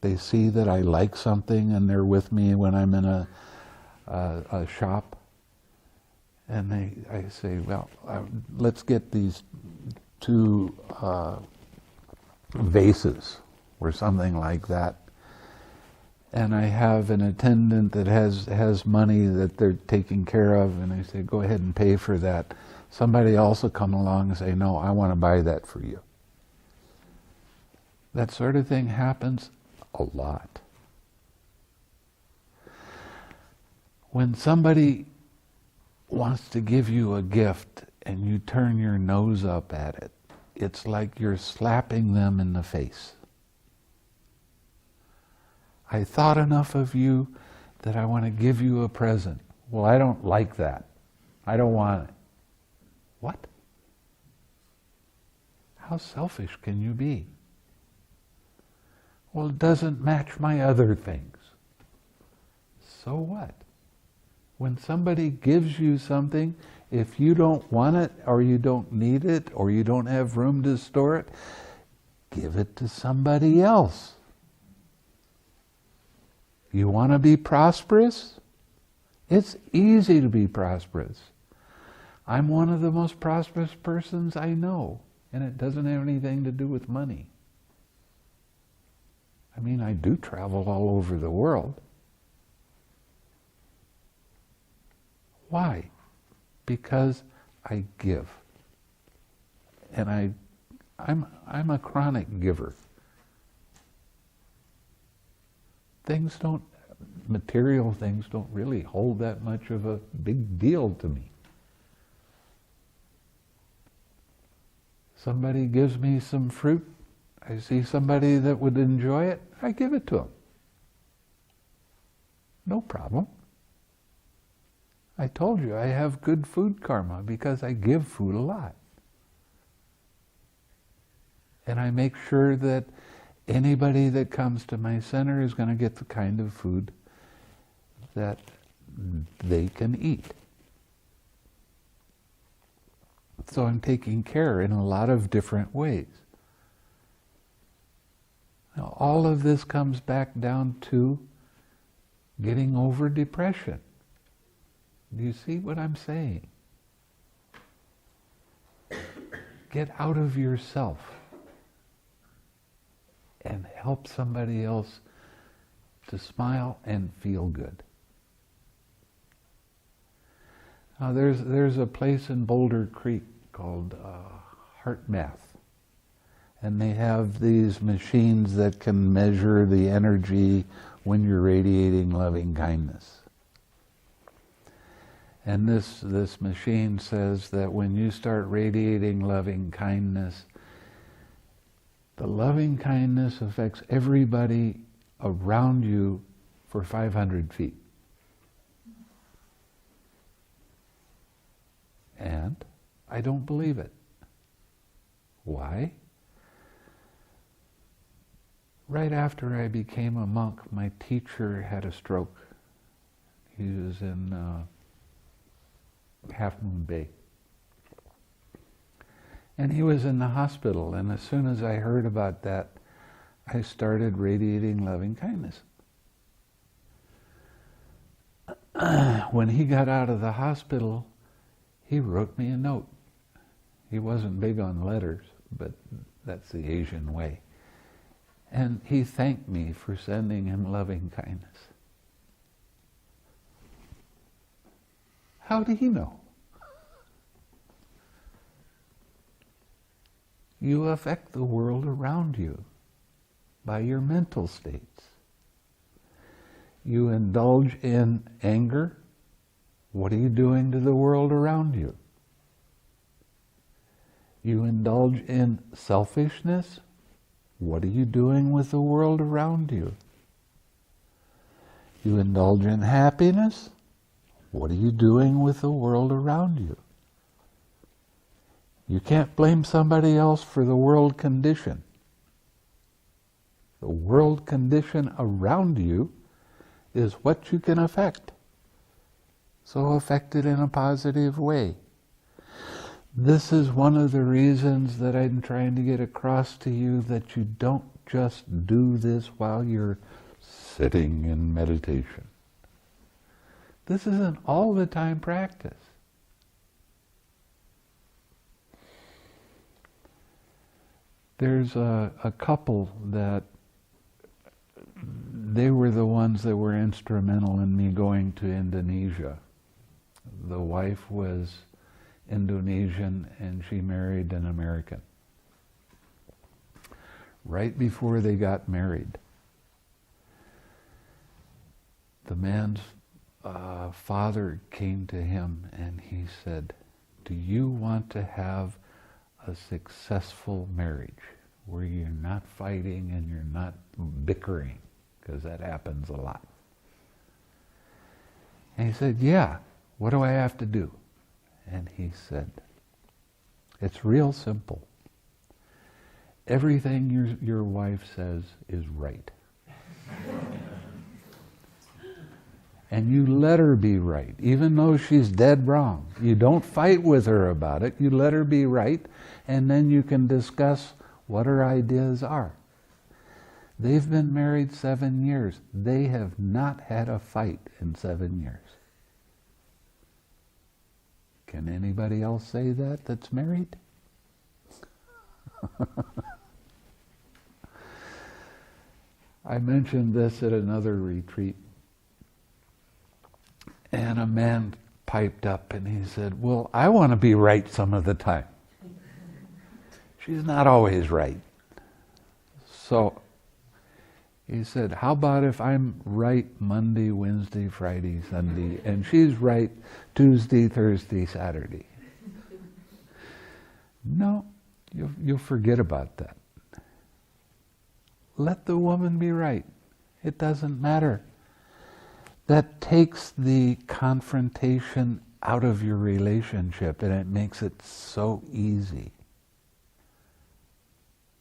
They see that I like something and they're with me when I'm in a shop. And I say, well, let's get these 2 vases or something like that. And I have an attendant that has money that they're taking care of, and I say, go ahead and pay for that. Somebody also come along and say, no, I want to buy that for you. That sort of thing happens a lot. When somebody wants to give you a gift and you turn your nose up at it, it's like you're slapping them in the face. I thought enough of you that I want to give you a present. Well, I don't like that. I don't want it. What? How selfish can you be? Well, it doesn't match my other things. So what? When somebody gives you something, if you don't want it, or you don't need it, or you don't have room to store it, give it to somebody else. You want to be prosperous? It's easy to be prosperous. I'm one of the most prosperous persons I know, and it doesn't have anything to do with money. I mean, I do travel all over the world. Why? Because I give. And I'm a chronic giver. Material things don't really hold that much of a big deal to me. Somebody gives me some fruit, I see somebody that would enjoy it, I give it to them. No problem. I told you I have good food karma because I give food a lot. And I make sure that anybody that comes to my center is going to get the kind of food that they can eat. So I'm taking care in a lot of different ways. Now, all of this comes back down to getting over depression. Do you see what I'm saying? Get out of yourself and help somebody else to smile and feel good. Now there's a place in Boulder Creek called Heart Math, and they have these machines that can measure the energy when you're radiating loving kindness. And this machine says that when you start radiating loving kindness, the loving kindness affects everybody around you for 500 feet. And I don't believe it. Why? Right after I became a monk, my teacher had a stroke. He was in Half Moon Bay. And he was in the hospital, and as soon as I heard about that, I started radiating loving kindness. When he got out of the hospital, he wrote me a note. He wasn't big on letters, but that's the Asian way. And he thanked me for sending him loving kindness. How did he know? You affect the world around you by your mental states. You indulge in anger. What are you doing to the world around you? You indulge in selfishness. What are you doing with the world around you? You indulge in happiness. What are you doing with the world around you? You can't blame somebody else for the world condition. The world condition around you is what you can affect. So affect it in a positive way. This is one of the reasons that I'm trying to get across to you, that you don't just do this while you're sitting in meditation. This is an all-the-time practice. There's a couple that they were the ones that were instrumental in me going to Indonesia. The wife was Indonesian and she married an American. Right before they got married, the man's father came to him and he said, "Do you want to have a successful marriage where you're not fighting and you're not bickering?" Because that happens a lot. And he said, "Yeah, what do I have to do?" And he said, "It's real simple. Everything your wife says is right. And you let her be right, even though she's dead wrong. You don't fight with her about it. You let her be right, and then you can discuss what her ideas are." They've been married 7 years. They have not had a fight in 7 years. Can anybody else say that that's married? I mentioned this at another retreat, and a man piped up and he said, "Well, I want to be right some of the time. She's not always right." So he said, "How about if I'm right Monday, Wednesday, Friday, Sunday, and she's right Tuesday, Thursday, Saturday?" No, you'll forget about that. Let the woman be right. It doesn't matter. That takes the confrontation out of your relationship, and it makes it so easy.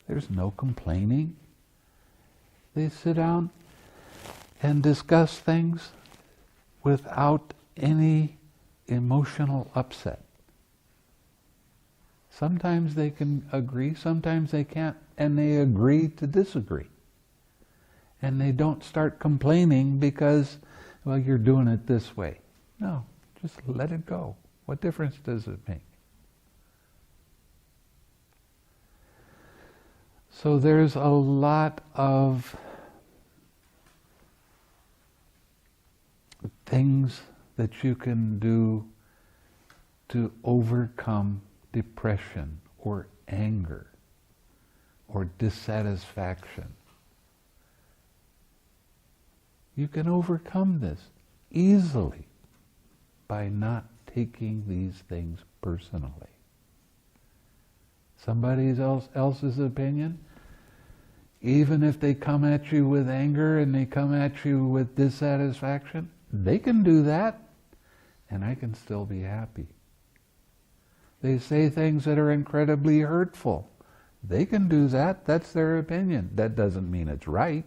There's no complaining. They sit down and discuss things without any emotional upset. Sometimes they can agree, sometimes they can't, and they agree to disagree. And they don't start complaining because, well, you're doing it this way. No, just let it go. What difference does it make? So there's a lot of things that you can do to overcome depression or anger or dissatisfaction. You can overcome this easily by not taking these things personally. Somebody else's opinion, even if they come at you with anger and they come at you with dissatisfaction, they can do that, and I can still be happy. They say things that are incredibly hurtful. They can do that. That's their opinion. That doesn't mean it's right.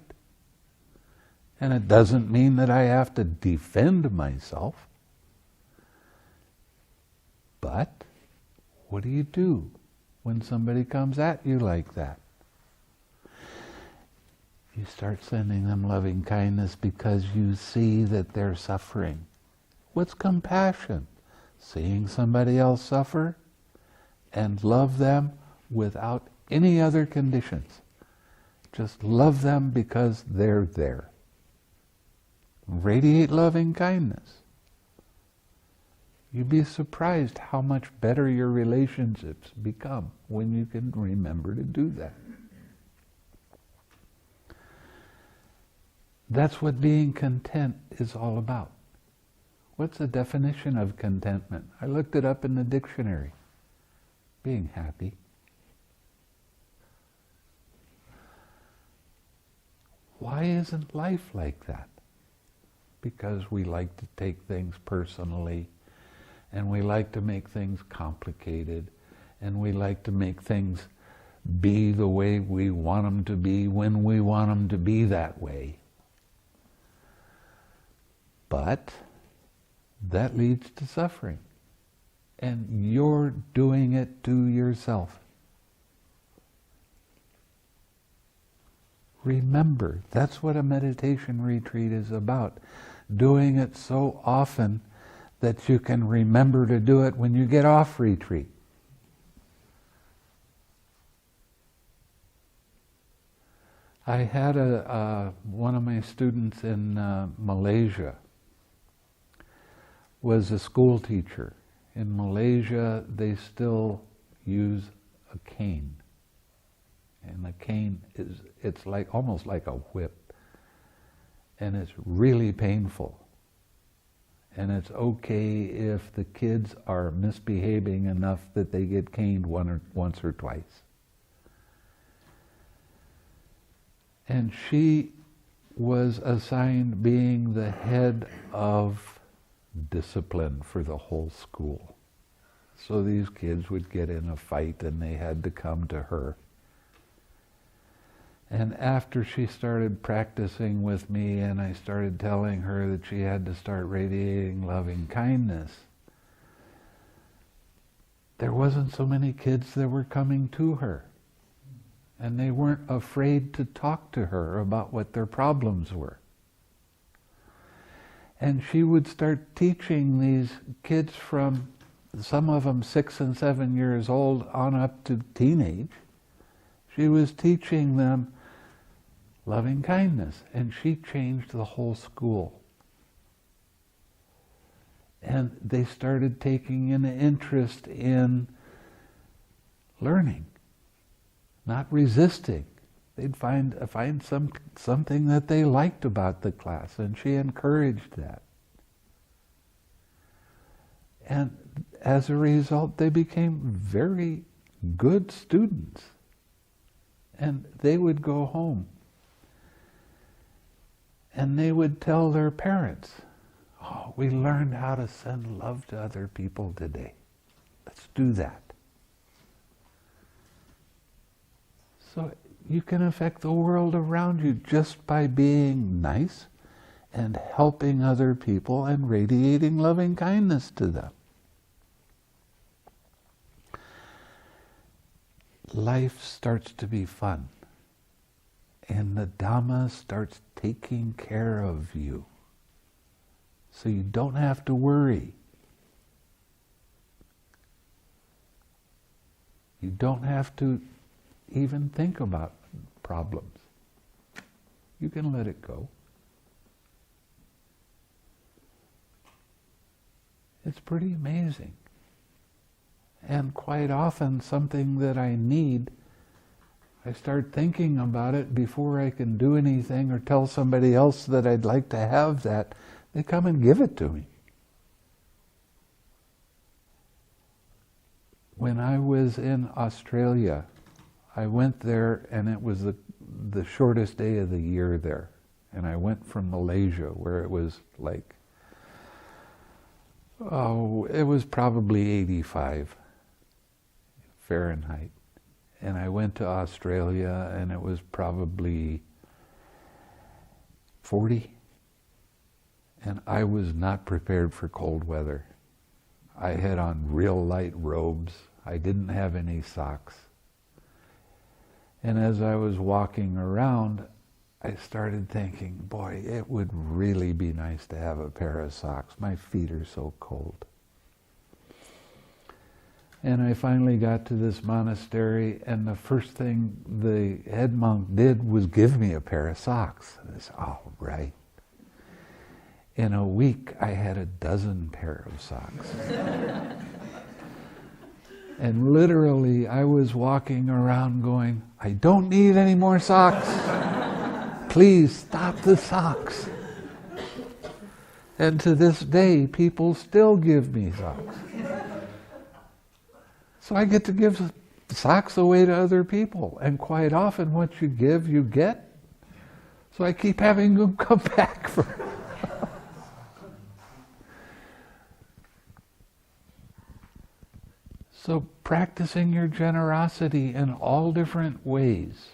And it doesn't mean that I have to defend myself. But what do you do when somebody comes at you like that? You start sending them loving kindness because you see that they're suffering. What's compassion? Seeing somebody else suffer and love them without any other conditions. Just love them because they're there. Radiate loving kindness. You'd be surprised how much better your relationships become when you can remember to do that. That's what being content is all about. What's the definition of contentment? I looked it up in the dictionary. Being happy. Why isn't life like that? Because we like to take things personally, and we like to make things complicated, and we like to make things be the way we want them to be when we want them to be that way. But that leads to suffering, and you're doing it to yourself. Remember, that's what a meditation retreat is about. Doing it so often that you can remember to do it when you get off retreat. I had one of my students in Malaysia was a school teacher. In Malaysia, they still use a cane. And a cane it's like almost like a whip. And it's really painful. And it's okay if the kids are misbehaving enough that they get caned once or twice. And she was assigned being the head of discipline for the whole school. So these kids would get in a fight and they had to come to her. And after she started practicing with me and I started telling her that she had to start radiating loving kindness, there wasn't so many kids that were coming to her. And they weren't afraid to talk to her about what their problems were. And she would start teaching these kids from, some of them 6 and 7 years old on up to teenage. She was teaching them loving kindness, and she changed the whole school. And they started taking an interest in learning, not resisting. They'd find something that they liked about the class, and she encouraged that. And as a result, they became very good students. And they would go home and they would tell their parents, "Oh, we learned how to send love to other people today. Let's do that." So you can affect the world around you just by being nice and helping other people and radiating loving kindness to them. Life starts to be fun, and the Dhamma starts taking care of you. So you don't have to worry. You don't have to even think about problems. You can let it go. It's pretty amazing. And quite often something that I need, I start thinking about it before I can do anything or tell somebody else that I'd like to have that. They come and give it to me. When I was in Australia, I went there and it was the shortest day of the year there. And I went from Malaysia where it was like, it was probably 85 Fahrenheit. And I went to Australia and it was probably 40. And I was not prepared for cold weather. I had on real light robes. I didn't have any socks. And as I was walking around, I started thinking, boy, it would really be nice to have a pair of socks. My feet are so cold. And I finally got to this monastery, and the first thing the head monk did was give me a pair of socks. I said, all right. In a week, I had a dozen pair of socks. And literally, I was walking around going, I don't need any more socks. Please stop the socks. And to this day, people still give me socks. So I get to give socks away to other people. And quite often what you give, you get. So I keep having them come back for So practicing your generosity in all different ways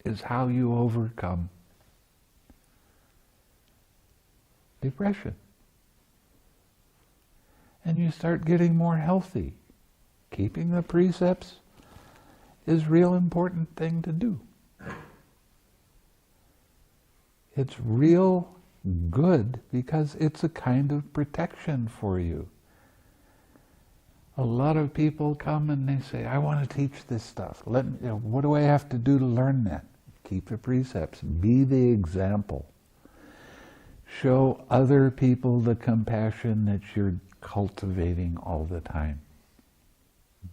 is how you overcome depression. And you start getting more healthy. Keeping the precepts is a real important thing to do. It's real good because it's a kind of protection for you. A lot of people come and they say, I want to teach this stuff. What do I have to do to learn that? Keep the precepts. Be the example. Show other people the compassion that you're cultivating all the time.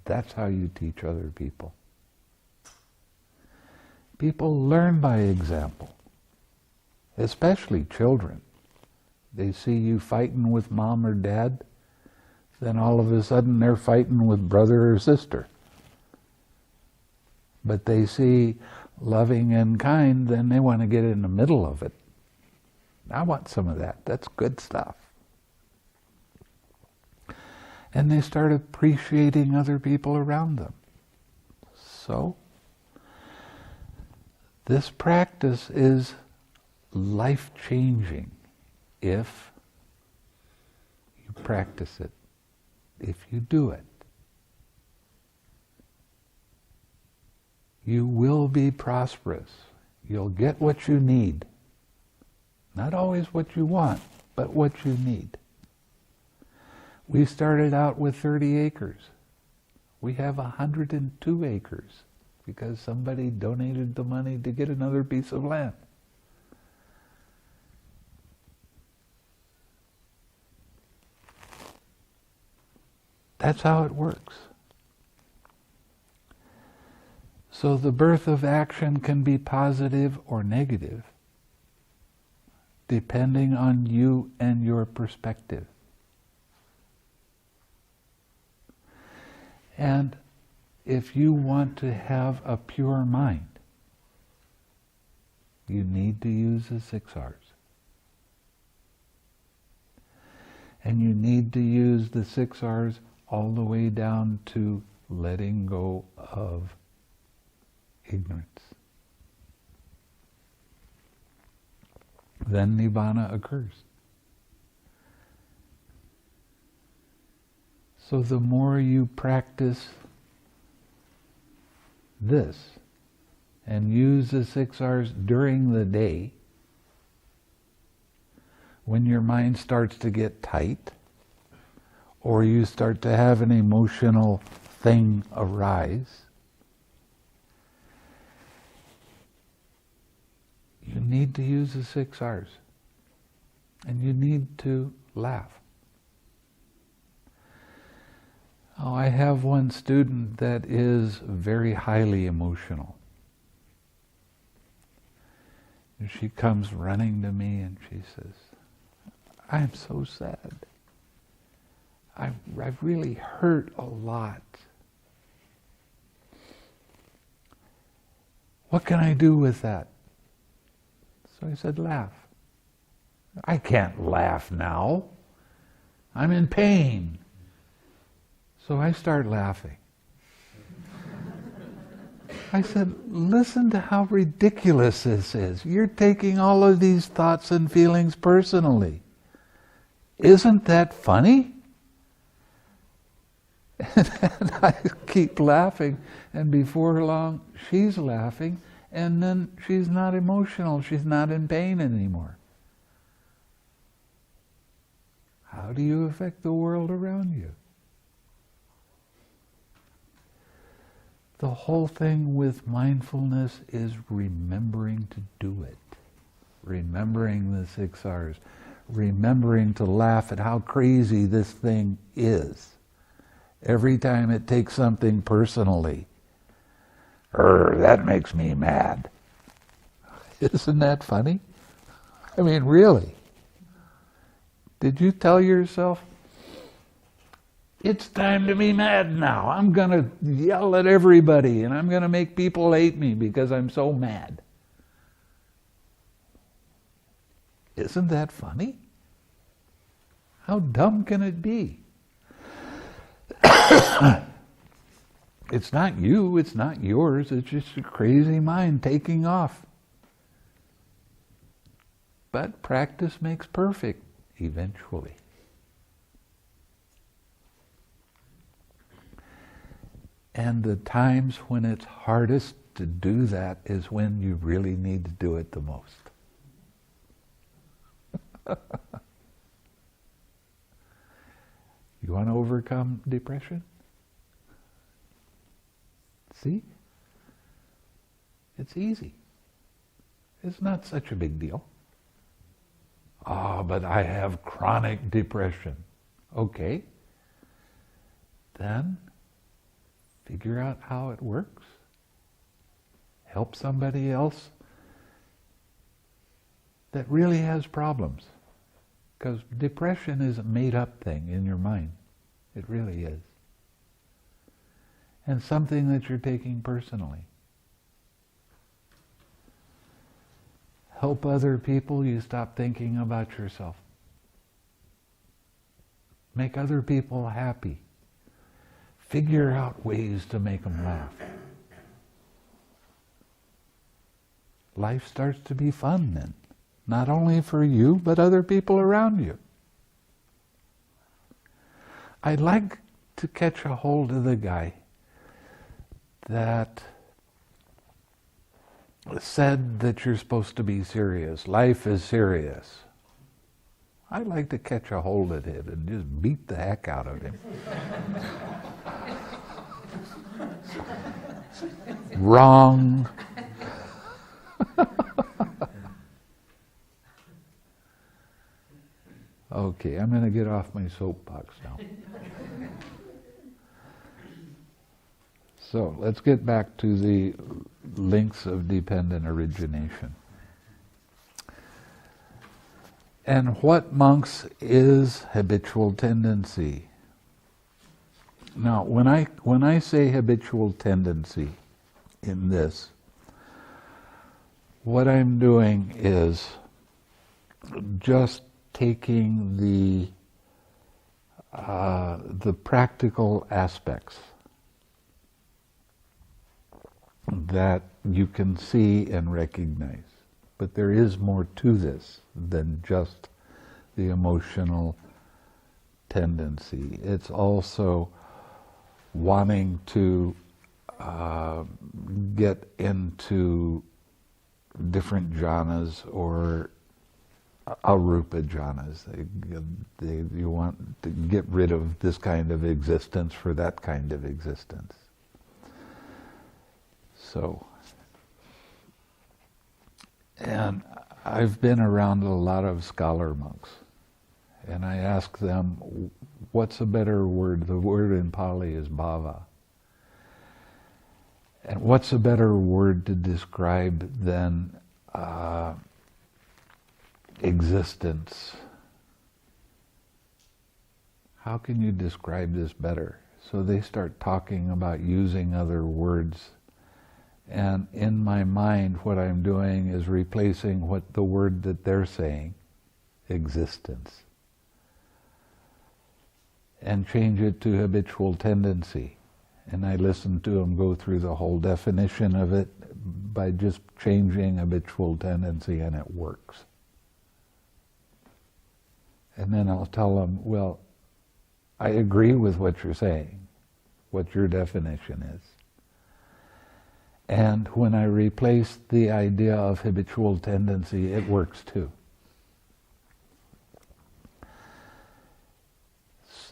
That's how you teach other people. People learn by example. especially children. They see you fighting with mom or dad, then all of a sudden they're fighting with brother or sister. But they see loving and kind, then they want to get in the middle of it. I want some of that. That's good stuff. And they start appreciating other people around them. So, this practice is life-changing if you practice it, if you do it. You will be prosperous. You'll get what you need. Not always what you want, but what you need. We started out with 30 acres. We have 102 acres because somebody donated the money to get another piece of land. That's how it works. So the birth of action can be positive or negative, depending on you and your perspective. And if you want to have a pure mind, you need to use the 6 R's. And you need to use the 6 R's all the way down to letting go of ignorance. Then Nibbana occurs. So the more you practice this and use the 6 R's during the day, when your mind starts to get tight, or you start to have an emotional thing arise, you need to use the 6 R's. And you need to laugh. Oh, I have one student that is very highly emotional. And she comes running to me and she says, I'm so sad. I've really hurt a lot. What can I do with that? So I said, laugh. I can't laugh now. I'm in pain. So I start laughing. I said, listen to how ridiculous this is. You're taking all of these thoughts and feelings personally. Isn't that funny? And I keep laughing, and before long, she's laughing, and then she's not emotional, she's not in pain anymore. How do you affect the world around you? The whole thing with mindfulness is remembering to do it. Remembering the 6 R's. Remembering to laugh at how crazy this thing is. Every time it takes something personally. That makes me mad. Isn't that funny? I mean, really. Did you tell yourself, it's time to be mad now. I'm going to yell at everybody and I'm going to make people hate me because I'm so mad. Isn't that funny? How dumb can it be? It's not you, it's not yours, it's just a crazy mind taking off. But practice makes perfect, eventually. And the times when it's hardest to do that is when you really need to do it the most. You want to overcome depression? See? It's easy. It's not such a big deal. But I have chronic depression. Okay. Then figure out how it works. Help somebody else that really has problems. Because depression is a made-up thing in your mind. It really is. And something that you're taking personally. Help other people, you stop thinking about yourself. Make other people happy. Figure out ways to make them laugh. Life starts to be fun then. Not only for you, but other people around you. I'd like to catch a hold of the guy that said that you're supposed to be serious. Life is serious. I'd like to catch a hold of him and just beat the heck out of him. Wrong. Okay, I'm going to get off my soapbox now. So let's get back to the links of dependent origination. And what, monks, is habitual tendency? Now, when I say habitual tendency in this, what I'm doing is just taking the practical aspects that you can see and recognize. But there is more to this than just the emotional tendency. It's also wanting to get into different jhanas or arupa jhanas. You want to get rid of this kind of existence for that kind of existence. So, and I've been around a lot of scholar monks, and I ask them, what's a better word? The word in Pali is bhava. And what's a better word to describe than existence? How can you describe this better? So they start talking about using other words. And in my mind, what I'm doing is replacing what the word that they're saying, existence, and change it to habitual tendency. And I listen to them go through the whole definition of it by just changing habitual tendency, and it works. And then I'll tell them, well, I agree with what you're saying, what your definition is. And when I replace the idea of habitual tendency, it works too.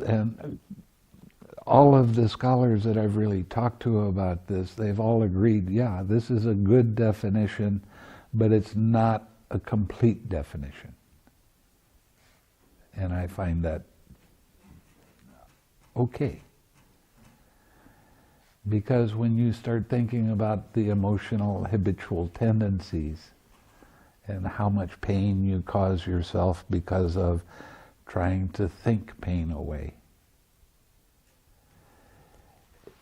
And all of the scholars that I've really talked to about this, they've all agreed, yeah, this is a good definition, but it's not a complete definition. And I find that okay. Because when you start thinking about the emotional habitual tendencies and how much pain you cause yourself because of trying to think pain away,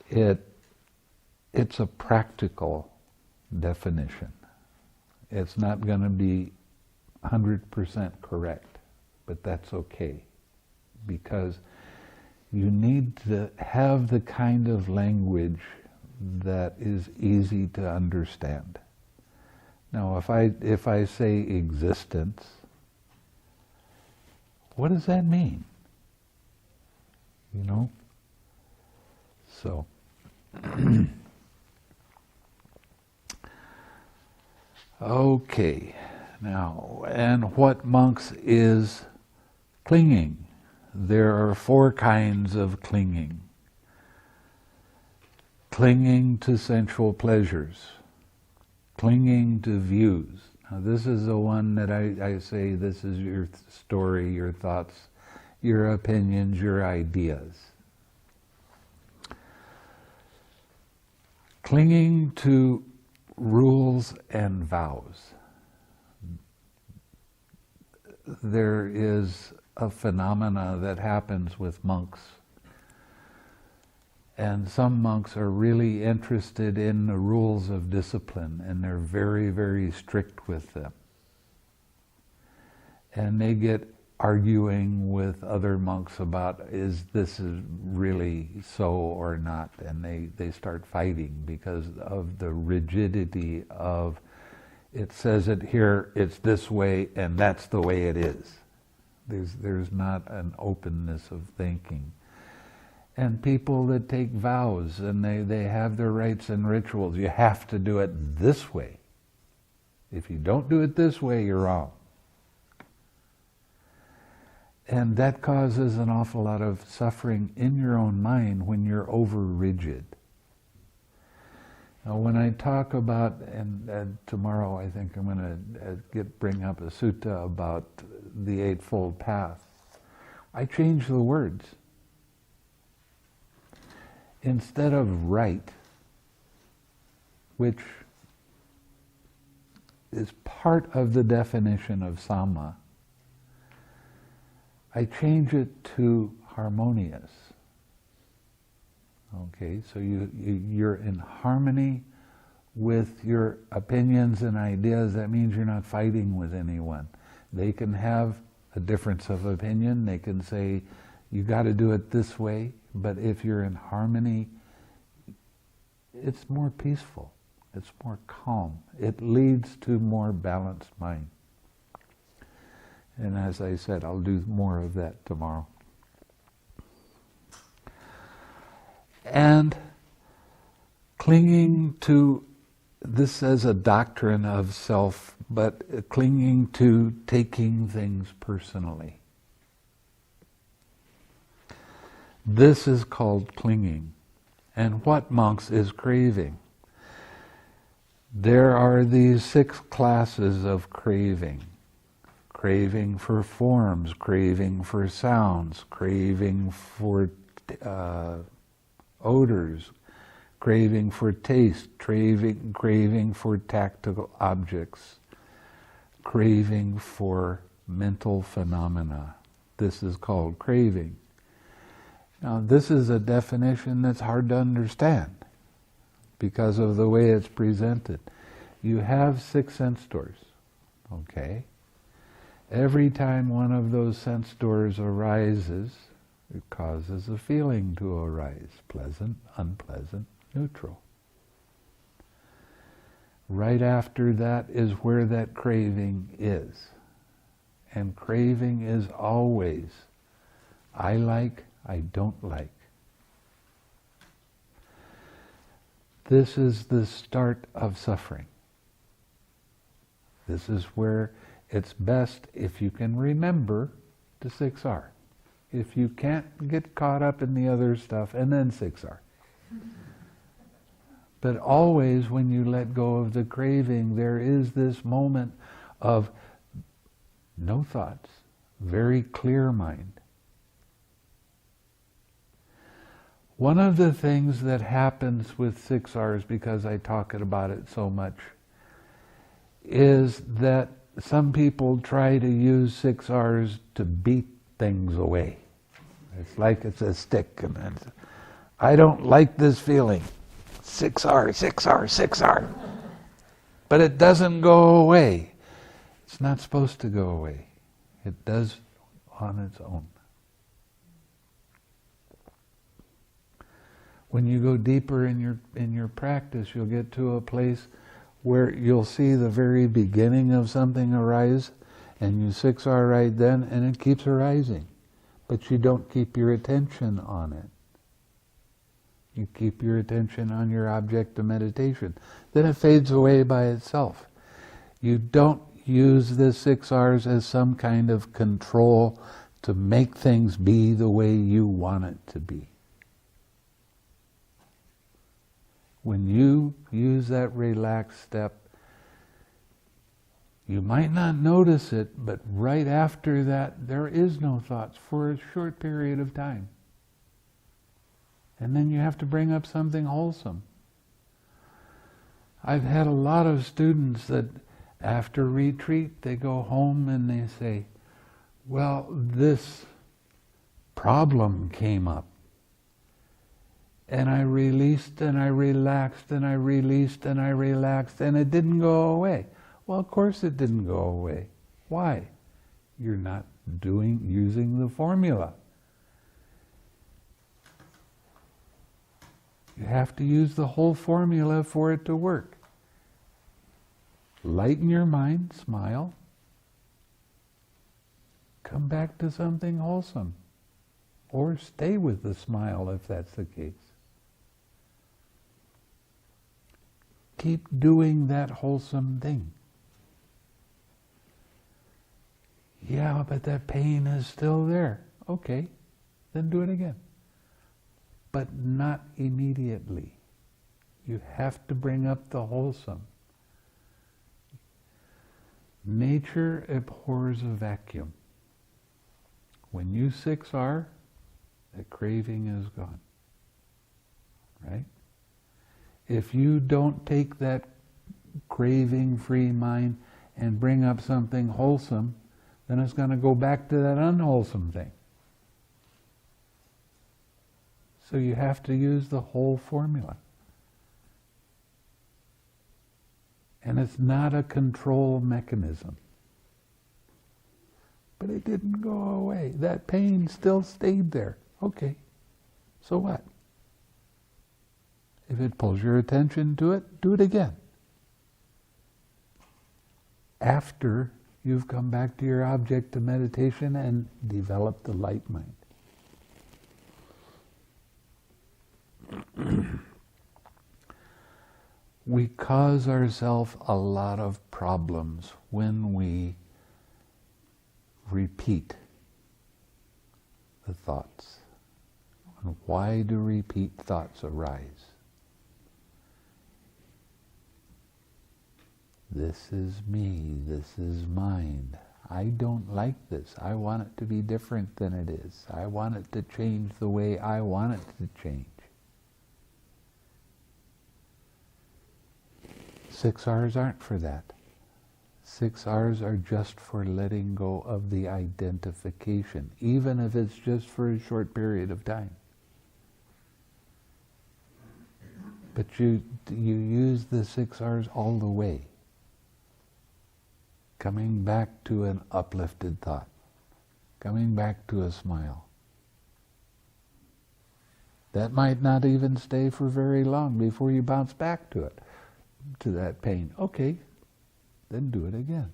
it's a practical definition. It's not going to be 100% correct, but that's okay, because you need to have the kind of language that is easy to understand. Now, if I say existence, what does that mean? You know? So, okay, now, and what, monks, is clinging? There are 4 kinds of clinging. Clinging to sensual pleasures, clinging to views. Now this is the one that I say, this is your story, your thoughts, your opinions, your ideas. Clinging to rules and vows. there is a phenomena that happens with monks. And some monks are really interested in the rules of discipline, and they're very, very strict with them. And they get arguing with other monks about, is this really so or not? And they start fighting because of the rigidity of, it says it here, it's this way, and that's the way it is. There's not an openness of thinking. And people that take vows, and they have their rites and rituals, you have to do it this way. If you don't do it this way, you're wrong. And that causes an awful lot of suffering in your own mind when you're over rigid. Now, when I talk about, and tomorrow I think I'm going to bring up a sutta about the Eightfold Path, I change the words. Instead of right, which is part of the definition of Samma, I change it to harmonious. Okay, so you're in harmony with your opinions and ideas. That means you're not fighting with anyone. They can have a difference of opinion. They can say, you got to do it this way. But if you're in harmony, it's more peaceful. It's more calm. It leads to more balanced mind. And as I said, I'll do more of that tomorrow. And clinging to this as a doctrine of self, but clinging to taking things personally. This is called clinging. And what, monks, is craving? There are these 6 classes of craving. Craving for forms, craving for sounds, craving for odors, craving for taste, craving for tactile objects, craving for mental phenomena. This is called craving. Now, this is a definition that's hard to understand because of the way it's presented. You have 6 sense doors, okay? Every time one of those sense doors arises, it causes a feeling to arise, pleasant, unpleasant, neutral. Right after that is where that craving is. And craving is always, I like, I don't like. This is the start of suffering. This is where it's best if you can remember the 6R. If you can't, get caught up in the other stuff, and then 6R. But always when you let go of the craving, there is this moment of no thoughts, very clear mind. One of the things that happens with 6Rs, because I talk about it so much, is that some people try to use 6Rs to beat things away. It's like it's a stick, and I don't like this feeling. 6R, 6R, 6R. But it doesn't go away. It's not supposed to go away. It does on its own. When you go deeper in your practice, you'll get to a place where you'll see the very beginning of something arise, and you 6R right then, and it keeps arising. But you don't keep your attention on it. You keep your attention on your object of meditation. Then it fades away by itself. You don't use the 6Rs as some kind of control to make things be the way you want it to be. When you use that relaxed step, you might not notice it, but right after that, there is no thoughts for a short period of time. And then you have to bring up something wholesome. I've had a lot of students that after retreat, they go home and they say, Well, this problem came up. And I released and I relaxed and I released and I relaxed and it didn't go away. Well, of course it didn't go away. Why? You're not using the formula. You have to use the whole formula for it to work. Lighten your mind, smile. Come back to something wholesome. Or stay with the smile if that's the case. Keep doing that wholesome thing. Yeah, but that pain is still there. Okay, then do it again. But not immediately. You have to bring up the wholesome. Nature abhors a vacuum. When you 6R, the craving is gone. Right? If you don't take that craving-free mind and bring up something wholesome, then it's going to go back to that unwholesome thing. So you have to use the whole formula. And it's not a control mechanism. But it didn't go away. That pain still stayed there. Okay, so what? If it pulls your attention to it, do it again. After you've come back to your object of meditation and developed the light mind. We cause ourselves a lot of problems when we repeat the thoughts. And why do repeat thoughts arise? This is me, this is mine. I don't like this. I want it to be different than it is. I want it to change the way I want it to change. 6Rs aren't for that. 6Rs are just for letting go of the identification, even if it's just for a short period of time. But you use the 6Rs all the way. Coming back to an uplifted thought. Coming back to a smile. That might not even stay for very long before you bounce back to it, to that pain. Okay, then do it again.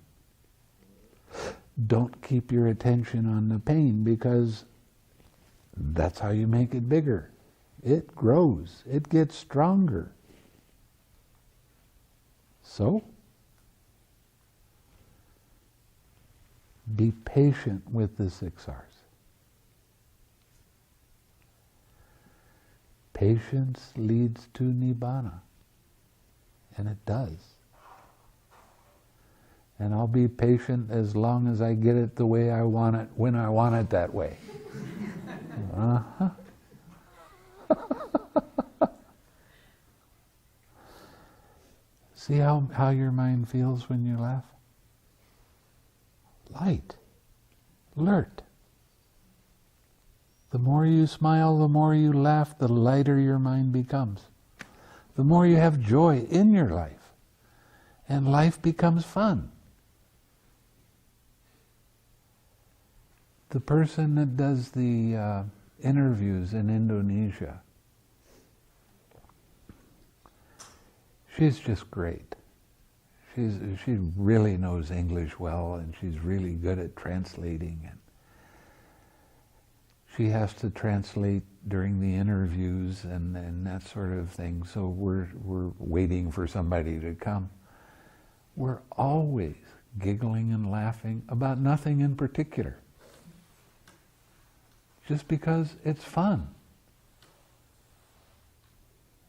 Don't keep your attention on the pain, because that's how you make it bigger. It grows. It gets stronger. So, be patient with the 6Rs. Patience leads to Nibbana. And it does. And I'll be patient as long as I get it the way I want it, when I want it that way. Uh-huh. See how your mind feels when you laugh? Light, alert. The more you smile, the more you laugh, the lighter your mind becomes. The more you have joy in your life, and life becomes fun. The person that does the interviews in Indonesia, she's just great. She really knows English well, and she's really good at translating. And she has to translate during the interviews and that sort of thing. So we're waiting for somebody to come. We're always giggling and laughing about nothing in particular, just because it's fun.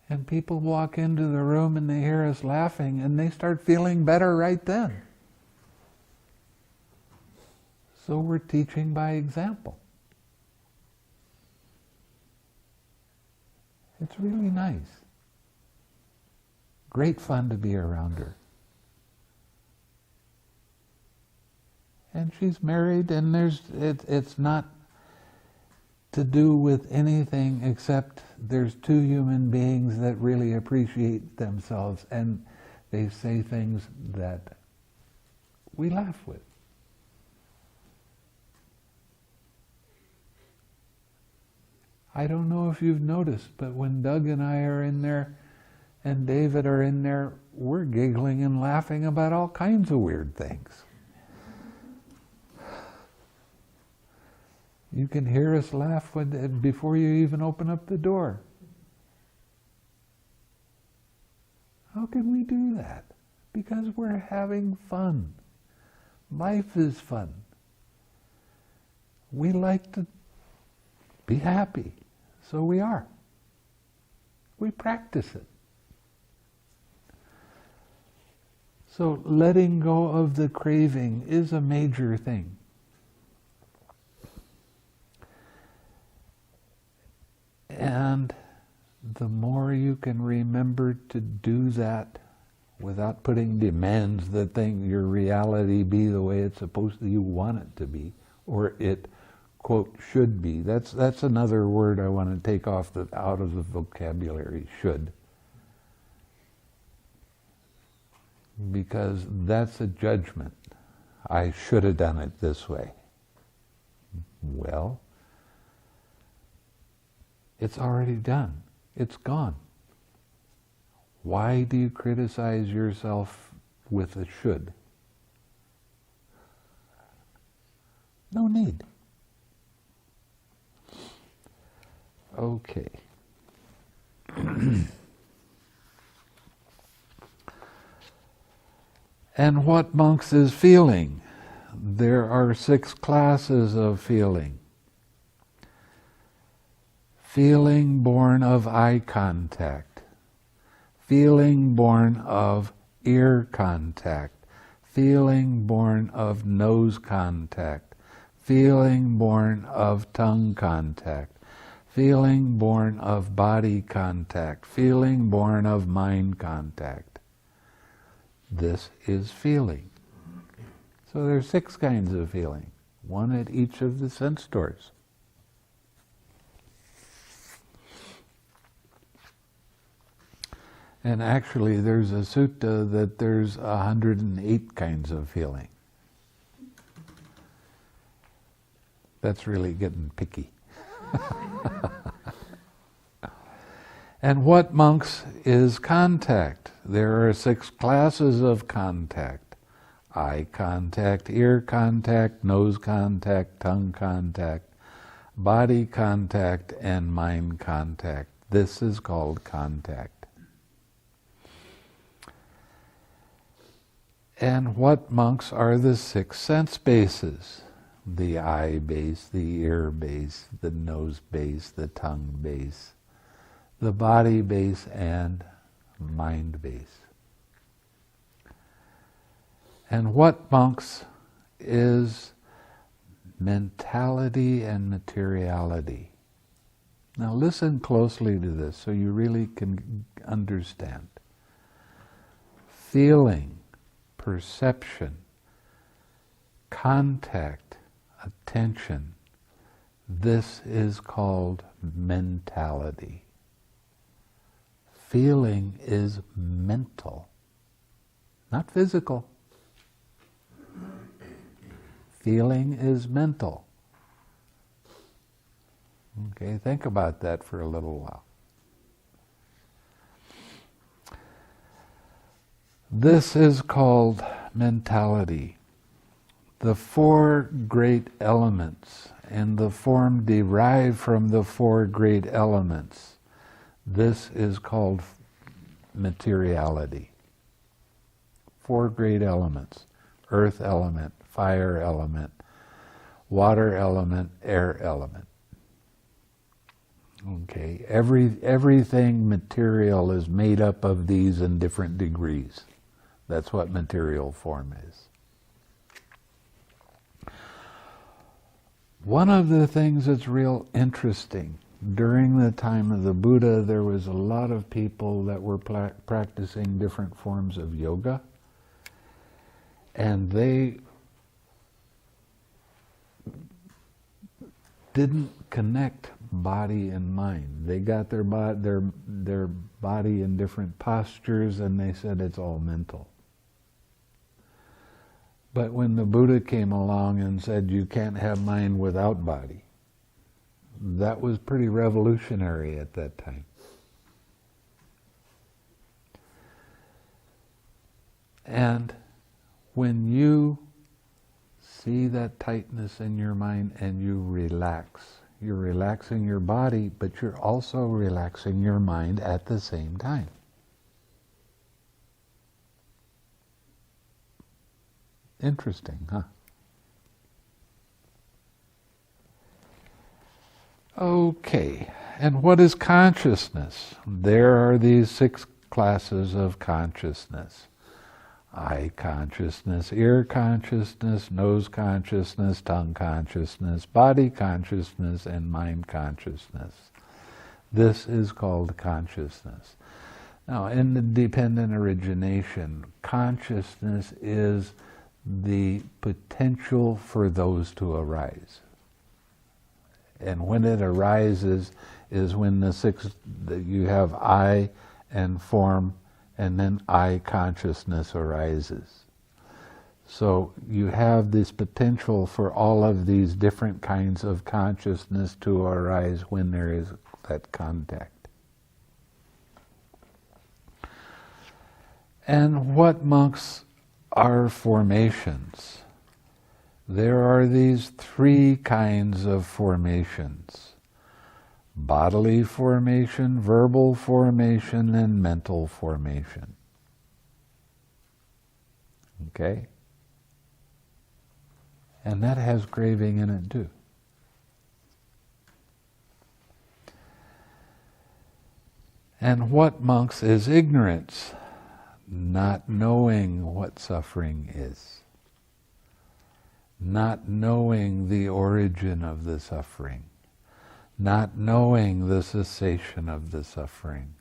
And people walk into the room and they hear us laughing and they start feeling better right then. So we're teaching by example. It's really nice. Great fun to be around her. And she's married, and it's not to do with anything except there's two human beings that really appreciate themselves, and they say things that we laugh with. I don't know if you've noticed, but when Doug and I are in there and David are in there, we're giggling and laughing about all kinds of weird things. You can hear us laugh before you even open up the door. How can we do that? Because we're having fun. Life is fun. We like to be happy, so we are. We practice it. So letting go of the craving is a major thing. And the more you can remember to do that without putting demands that your reality be the way it's supposed to, you want it to be, or it, quote, should be. That's another word I want to take out of the vocabulary, should. Because that's a judgment. I should have done it this way. Well, it's already done. It's gone. Why do you criticize yourself with a should? No need. Okay. And what, monks, is feeling? There are 6 classes of feeling. Feeling born of eye contact, feeling born of ear contact, feeling born of nose contact, feeling born of tongue contact, feeling born of body contact, feeling born of mind contact. This is feeling. So there's 6 kinds of feeling, 1 at each of the sense doors. And actually there's a sutta that there's 108 kinds of feeling. That's really getting picky. And what, monks, is contact? There are 6 classes of contact. Eye contact, ear contact, nose contact, tongue contact, body contact, and mind contact. This is called contact. And what, monks, are the 6 sense bases? The eye base, the ear base, the nose base, the tongue base, the body base, and mind base. And what, monks, is mentality and materiality? Now listen closely to this so you really can understand. Feeling, perception, contact, attention, this is called mentality. Feeling is mental, not physical. Feeling is mental. Okay, think about that for a little while. This is called mentality. The 4 great elements and the form derived from the 4 great elements. This is called materiality. 4 great elements: earth element, fire element, water element, air element. Okay, everything material is made up of these in different degrees. That's what material form is. One of the things that's real interesting, during the time of the Buddha, there was a lot of people that were practicing different forms of yoga, and they didn't connect body and mind. They got their body in different postures, and they said it's all mental. But when the Buddha came along and said you can't have mind without body, that was pretty revolutionary at that time. And when you see that tightness in your mind and you relax, you're relaxing your body, but you're also relaxing your mind at the same time. Interesting, huh? Okay, and what is consciousness? There are these 6 classes of consciousness. Eye consciousness, ear consciousness, nose consciousness, tongue consciousness, body consciousness, and mind consciousness. This is called consciousness. Now, in the dependent origination, consciousness is the potential for those to arise. And when it arises is when the 6, you have I and form, and then I consciousness arises. So you have this potential for all of these different kinds of consciousness to arise when there is that contact. And what, monks, are formations? There are these 3 kinds of formations: bodily formation, verbal formation, and mental formation. Okay? And that has craving in it too. And what, monks, is ignorance? Not knowing what suffering is. Not knowing the origin of the suffering. Not knowing the cessation of the suffering.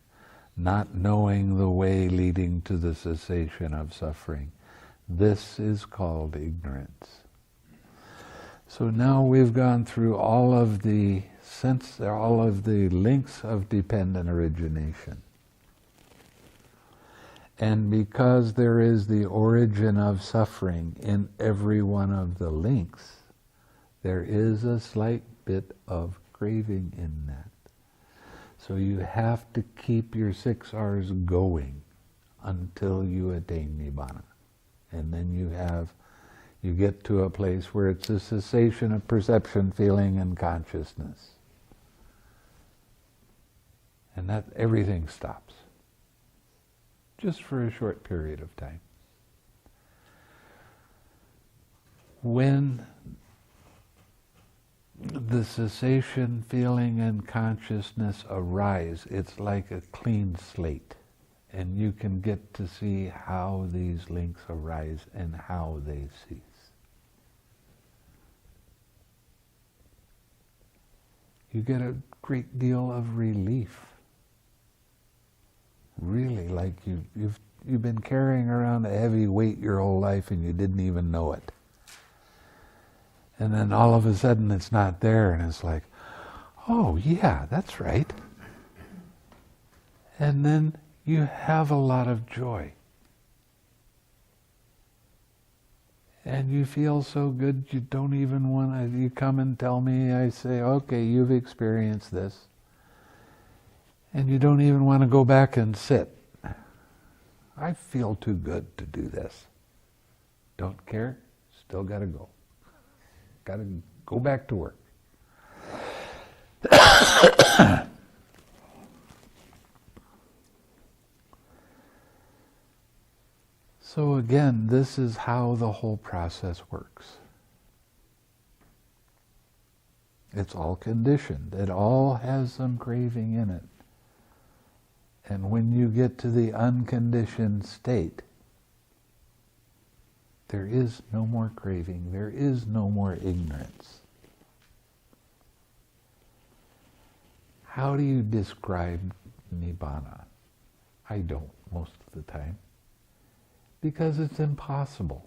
Not knowing the way leading to the cessation of suffering. This is called ignorance. So now we've gone through all of the links of dependent origination. And because there is the origin of suffering in every one of the links, there is a slight bit of craving in that. So you have to keep your 6 R's going until you attain Nibbana. And then you get to a place where it's a cessation of perception, feeling, and consciousness. And that everything stops. Just for a short period of time. When the cessation, feeling, and consciousness arise, it's like a clean slate, and you can get to see how these links arise and how they cease. You get a great deal of relief. Really, like you've been carrying around a heavy weight your whole life and you didn't even know it. And then all of a sudden it's not there, and it's like, oh yeah, that's right. And then you have a lot of joy. And you feel so good you don't even want to, you come and tell me, I say, okay, you've experienced this. And you don't even want to go back and sit. I feel too good to do this. Don't care, still got to go. Got to go back to work. So again, this is how the whole process works. It's all conditioned. It all has some craving in it. And when you get to the unconditioned state, there is no more craving. There is no more ignorance. How do you describe Nibbana? I don't most of the time. Because it's impossible.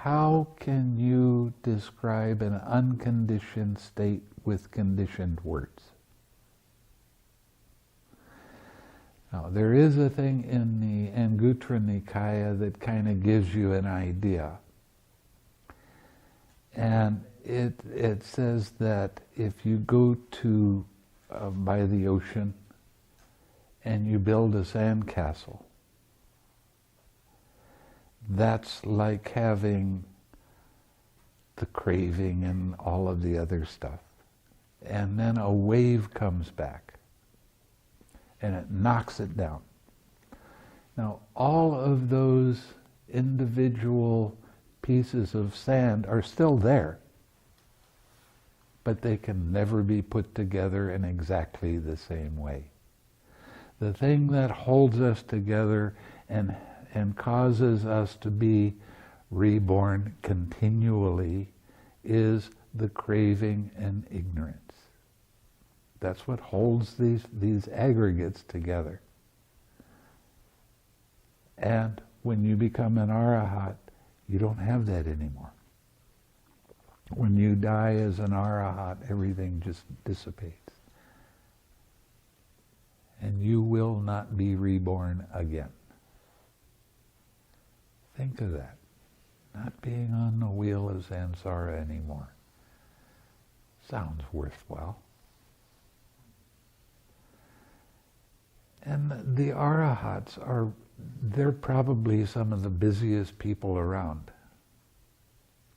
how can you describe an unconditioned state with conditioned words? Now, there is a thing in the Anguttara Nikaya that kind of gives you an idea. And it says that if you go to by the ocean and you build a sandcastle, that's like having the craving and all of the other stuff. And then a wave comes back and it knocks it down. Now, all of those individual pieces of sand are still there, but they can never be put together in exactly the same way. The thing that holds us together and causes us to be reborn continually is the craving and ignorance. That's what holds these aggregates together. And when you become an arahat, you don't have that anymore. When you die as an arahat, everything just dissipates. And you will not be reborn again. Think of that. Not being on the wheel of samsara anymore. Sounds worthwhile. And the arahats they're probably some of the busiest people around,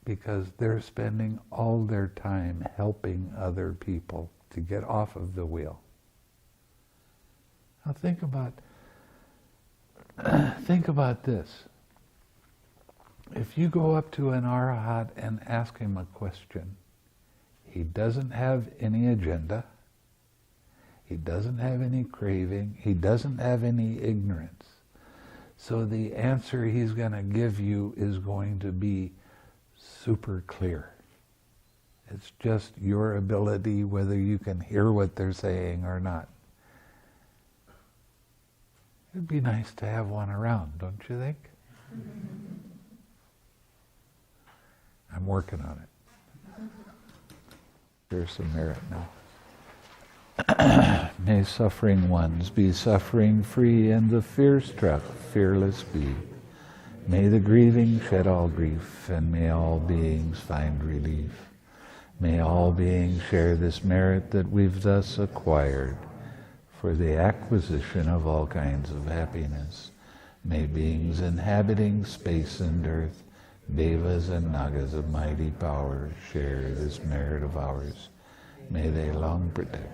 because they're spending all their time helping other people to get off of the wheel. Now think about this. If you go up to an arahat and ask him a question, he doesn't have any agenda, he doesn't have any craving, he doesn't have any ignorance. So the answer he's going to give you is going to be super clear. It's just your ability whether you can hear what they're saying or not. It'd be nice to have one around, don't you think? I'm working on it. There's some merit now. May suffering ones be suffering free, and the fear-struck fearless be. May the grieving shed all grief, and may all beings find relief. May all beings share this merit that we've thus acquired for the acquisition of all kinds of happiness. May beings inhabiting space and earth, devas and nagas of mighty power, share this merit of ours. May they long protect.